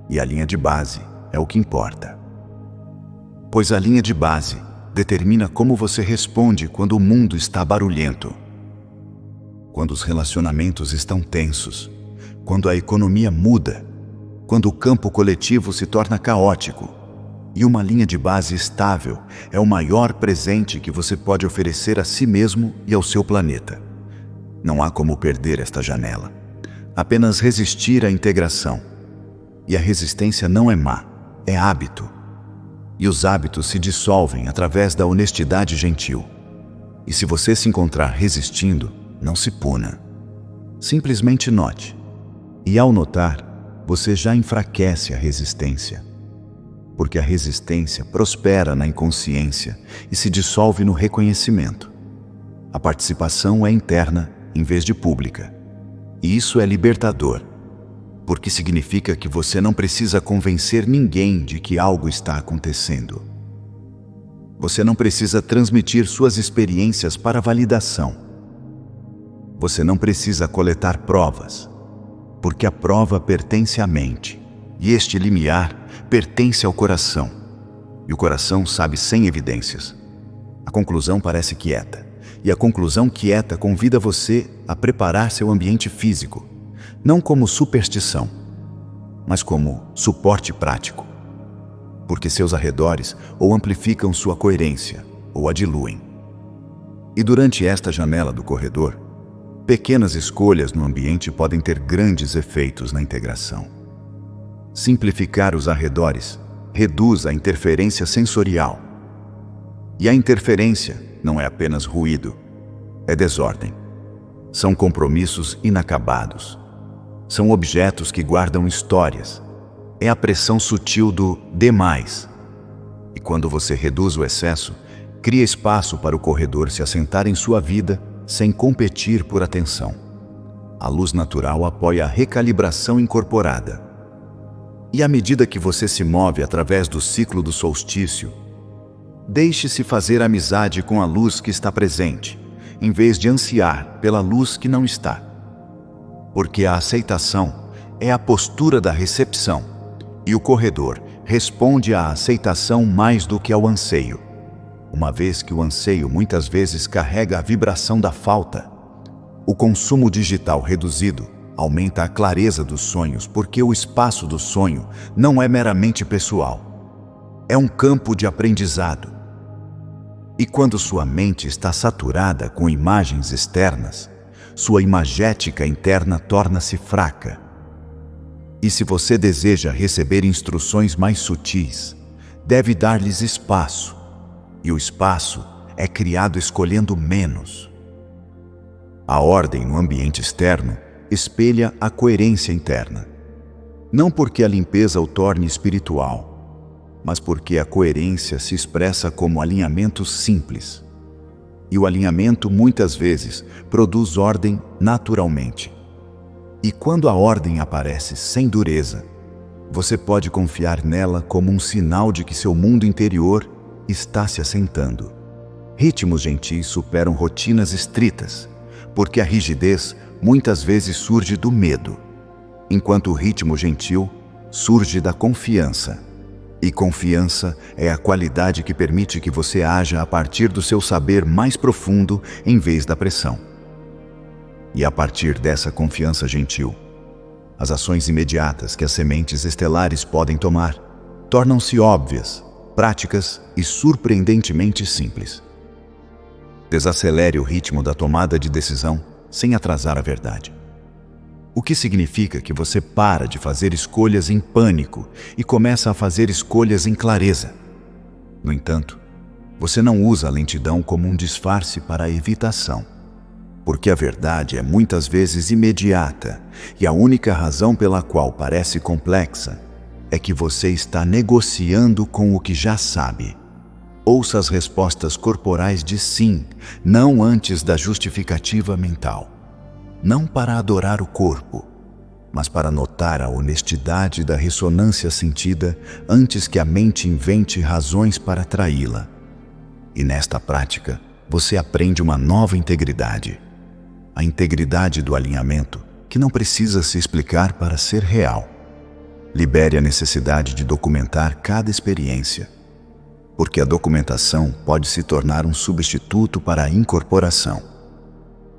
E a linha de base é o que importa. Pois a linha de base determina como você responde quando o mundo está barulhento. quando os relacionamentos estão tensos, quando a economia muda, quando o campo coletivo se torna caótico. E uma linha de base estável é o maior presente que você pode oferecer a si mesmo e ao seu planeta. Não há como perder esta janela. Apenas resistir à integração. E a resistência não é má, é hábito. E os hábitos se dissolvem através da honestidade gentil. E se você se encontrar resistindo, não se puna. Simplesmente note. E ao notar, você já enfraquece a resistência. Porque a resistência prospera na inconsciência e se dissolve no reconhecimento. A participação é interna em vez de pública. E isso é libertador, porque significa que você não precisa convencer ninguém de que algo está acontecendo. Você não precisa transmitir suas experiências para validação. Você não precisa coletar provas, porque a prova pertence à mente, e este limiar pertence ao coração. E o coração sabe sem evidências. A conclusão parece quieta, e a conclusão quieta convida você a preparar seu ambiente físico, não como superstição, mas como suporte prático. Porque seus arredores ou amplificam sua coerência, ou a diluem. E durante esta janela do corredor, pequenas escolhas no ambiente podem ter grandes efeitos na integração. Simplificar os arredores reduz a interferência sensorial. E a interferência não é apenas ruído, é desordem. São compromissos inacabados. São objetos que guardam histórias. É a pressão sutil do demais. E quando você reduz o excesso, cria espaço para o corredor se assentar em sua vida sem competir por atenção. A luz natural apoia a recalibração incorporada. E à medida que você se move através do ciclo do solstício, deixe-se fazer amizade com a luz que está presente, em vez de ansiar pela luz que não está. Porque a aceitação é a postura da recepção, e o corredor responde à aceitação mais do que ao anseio, uma vez que o anseio muitas vezes carrega a vibração da falta. O consumo digital reduzido aumenta a clareza dos sonhos, porque o espaço do sonho não é meramente pessoal. É um campo de aprendizado. E quando sua mente está saturada com imagens externas, sua imagética interna torna-se fraca. E se você deseja receber instruções mais sutis, deve dar-lhes espaço. E o espaço é criado escolhendo menos. A ordem no ambiente externo espelha a coerência interna. Não porque a limpeza o torne espiritual, mas porque a coerência se expressa como alinhamento simples. E o alinhamento, muitas vezes, produz ordem naturalmente. E quando a ordem aparece sem dureza, você pode confiar nela como um sinal de que seu mundo interior está se assentando. Ritmos gentis superam rotinas estritas, porque a rigidez muitas vezes surge do medo, enquanto o ritmo gentil surge da confiança. E confiança é a qualidade que permite que você haja a partir do seu saber mais profundo em vez da pressão. E a partir dessa confiança gentil, as ações imediatas que as sementes estelares podem tomar tornam-se óbvias, práticas e surpreendentemente simples. Desacelere o ritmo da tomada de decisão sem atrasar a verdade. O que significa que você para de fazer escolhas em pânico e começa a fazer escolhas em clareza. No entanto, você não usa a lentidão como um disfarce para a evitação, porque a verdade é muitas vezes imediata e a única razão pela qual parece complexa é que você está negociando com o que já sabe. Ouça as respostas corporais de sim, não antes da justificativa mental. Não para adorar o corpo, mas para notar a honestidade da ressonância sentida antes que a mente invente razões para traí-la. E nesta prática, você aprende uma nova integridade. A integridade do alinhamento, que não precisa se explicar para ser real. Libere a necessidade de documentar cada experiência, porque a documentação pode se tornar um substituto para a incorporação.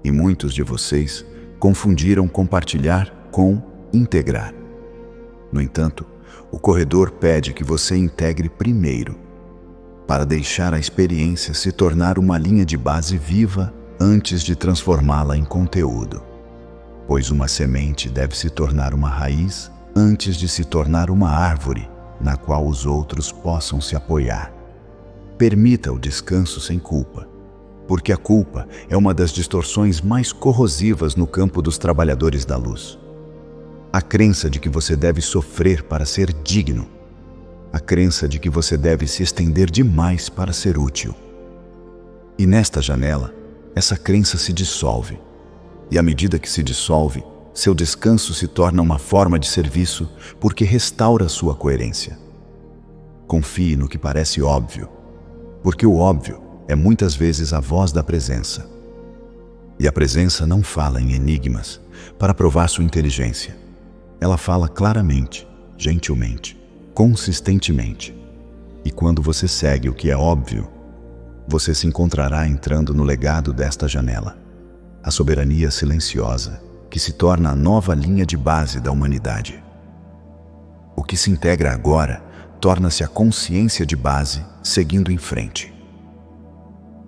e muitos de vocês confundiram compartilhar com integrar. No entanto, o corredor pede que você integre primeiro, para deixar a experiência se tornar uma linha de base viva antes de transformá-la em conteúdo. Pois uma semente deve se tornar uma raiz antes de se tornar uma árvore na qual os outros possam se apoiar. Permita o descanso sem culpa, porque a culpa é uma das distorções mais corrosivas no campo dos trabalhadores da luz. A crença de que você deve sofrer para ser digno, a crença de que você deve se estender demais para ser útil. E nesta janela, essa crença se dissolve, e à medida que se dissolve, seu descanso se torna uma forma de serviço porque restaura sua coerência. Confie no que parece óbvio, porque o óbvio é muitas vezes a voz da presença. E a presença não fala em enigmas para provar sua inteligência. Ela fala claramente, gentilmente, consistentemente. E quando você segue o que é óbvio, você se encontrará entrando no legado desta janela, a soberania silenciosa, que se torna a nova linha de base da humanidade. O que se integra agora torna-se a consciência de base seguindo em frente.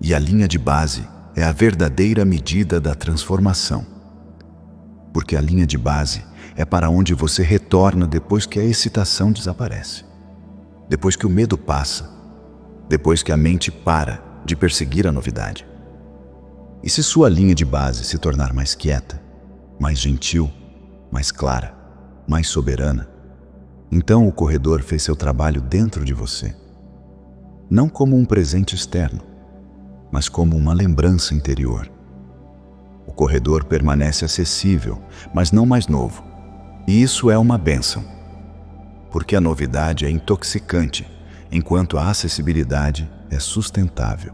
E a linha de base é a verdadeira medida da transformação. Porque a linha de base é para onde você retorna depois que a excitação desaparece, depois que o medo passa, depois que a mente para de perseguir a novidade. E se sua linha de base se tornar mais quieta, mais gentil, mais clara, mais soberana, então o corredor fez seu trabalho dentro de você. Não como um presente externo, mas como uma lembrança interior. O corredor permanece acessível, mas não mais novo. E isso é uma bênção, porque a novidade é intoxicante, enquanto a acessibilidade é sustentável.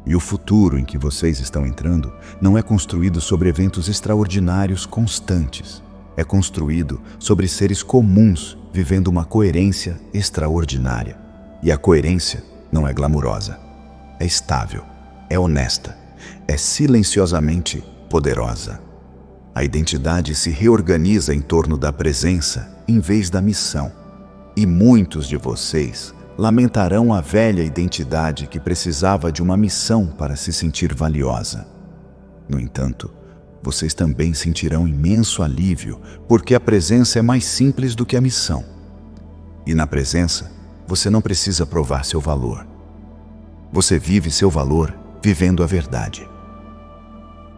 E o futuro em que vocês estão entrando não é construído sobre eventos extraordinários constantes. É construído sobre seres comuns vivendo uma coerência extraordinária. E a coerência não é glamurosa, é estável, é honesta, é silenciosamente poderosa. A identidade se reorganiza em torno da presença em vez da missão. E muitos de vocês lamentarão a velha identidade que precisava de uma missão para se sentir valiosa. No entanto, vocês também sentirão imenso alívio, porque a presença é mais simples do que a missão. E na presença, você não precisa provar seu valor. Você vive seu valor vivendo a verdade.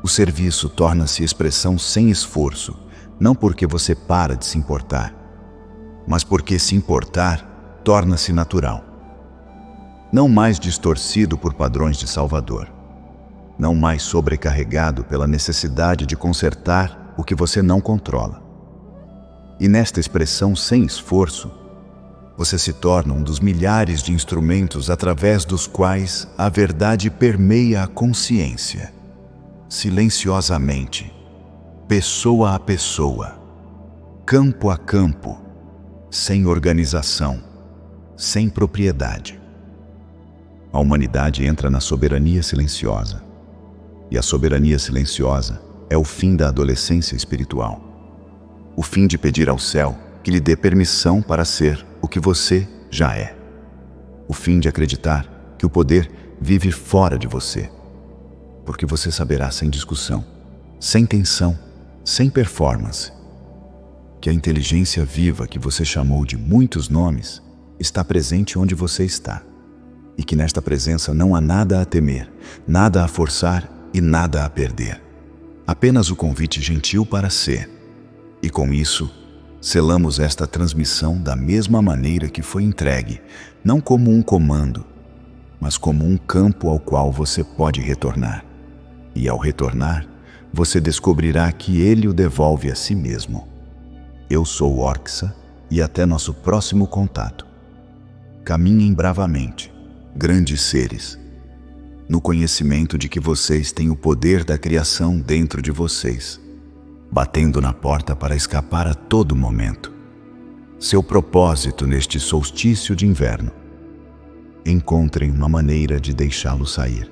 O serviço torna-se expressão sem esforço, não porque você para de se importar, mas porque se importar torna-se natural. Não mais distorcido por padrões de Salvador. Não mais sobrecarregado pela necessidade de consertar o que você não controla. E nesta expressão sem esforço, você se torna um dos milhares de instrumentos através dos quais a verdade permeia a consciência. Silenciosamente, pessoa a pessoa, campo a campo, sem organização, sem propriedade. A humanidade entra na soberania silenciosa. E a soberania silenciosa é o fim da adolescência espiritual. O fim de pedir ao céu que lhe dê permissão para ser o que você já é. O fim de acreditar que o poder vive fora de você. Porque você saberá sem discussão, sem tensão, sem performance, que a inteligência viva que você chamou de muitos nomes está presente onde você está, e que nesta presença não há nada a temer, nada a forçar e nada a perder. Apenas o convite gentil para ser. E com isso, selamos esta transmissão da mesma maneira que foi entregue, não como um comando, mas como um campo ao qual você pode retornar. E ao retornar, você descobrirá que ele o devolve a si mesmo. Eu sou Orxa e até nosso próximo contato. Caminhem bravamente, grandes seres, no conhecimento de que vocês têm o poder da criação dentro de vocês, batendo na porta para escapar a todo momento. Seu propósito neste solstício de inverno. Encontrem uma maneira de deixá-lo sair.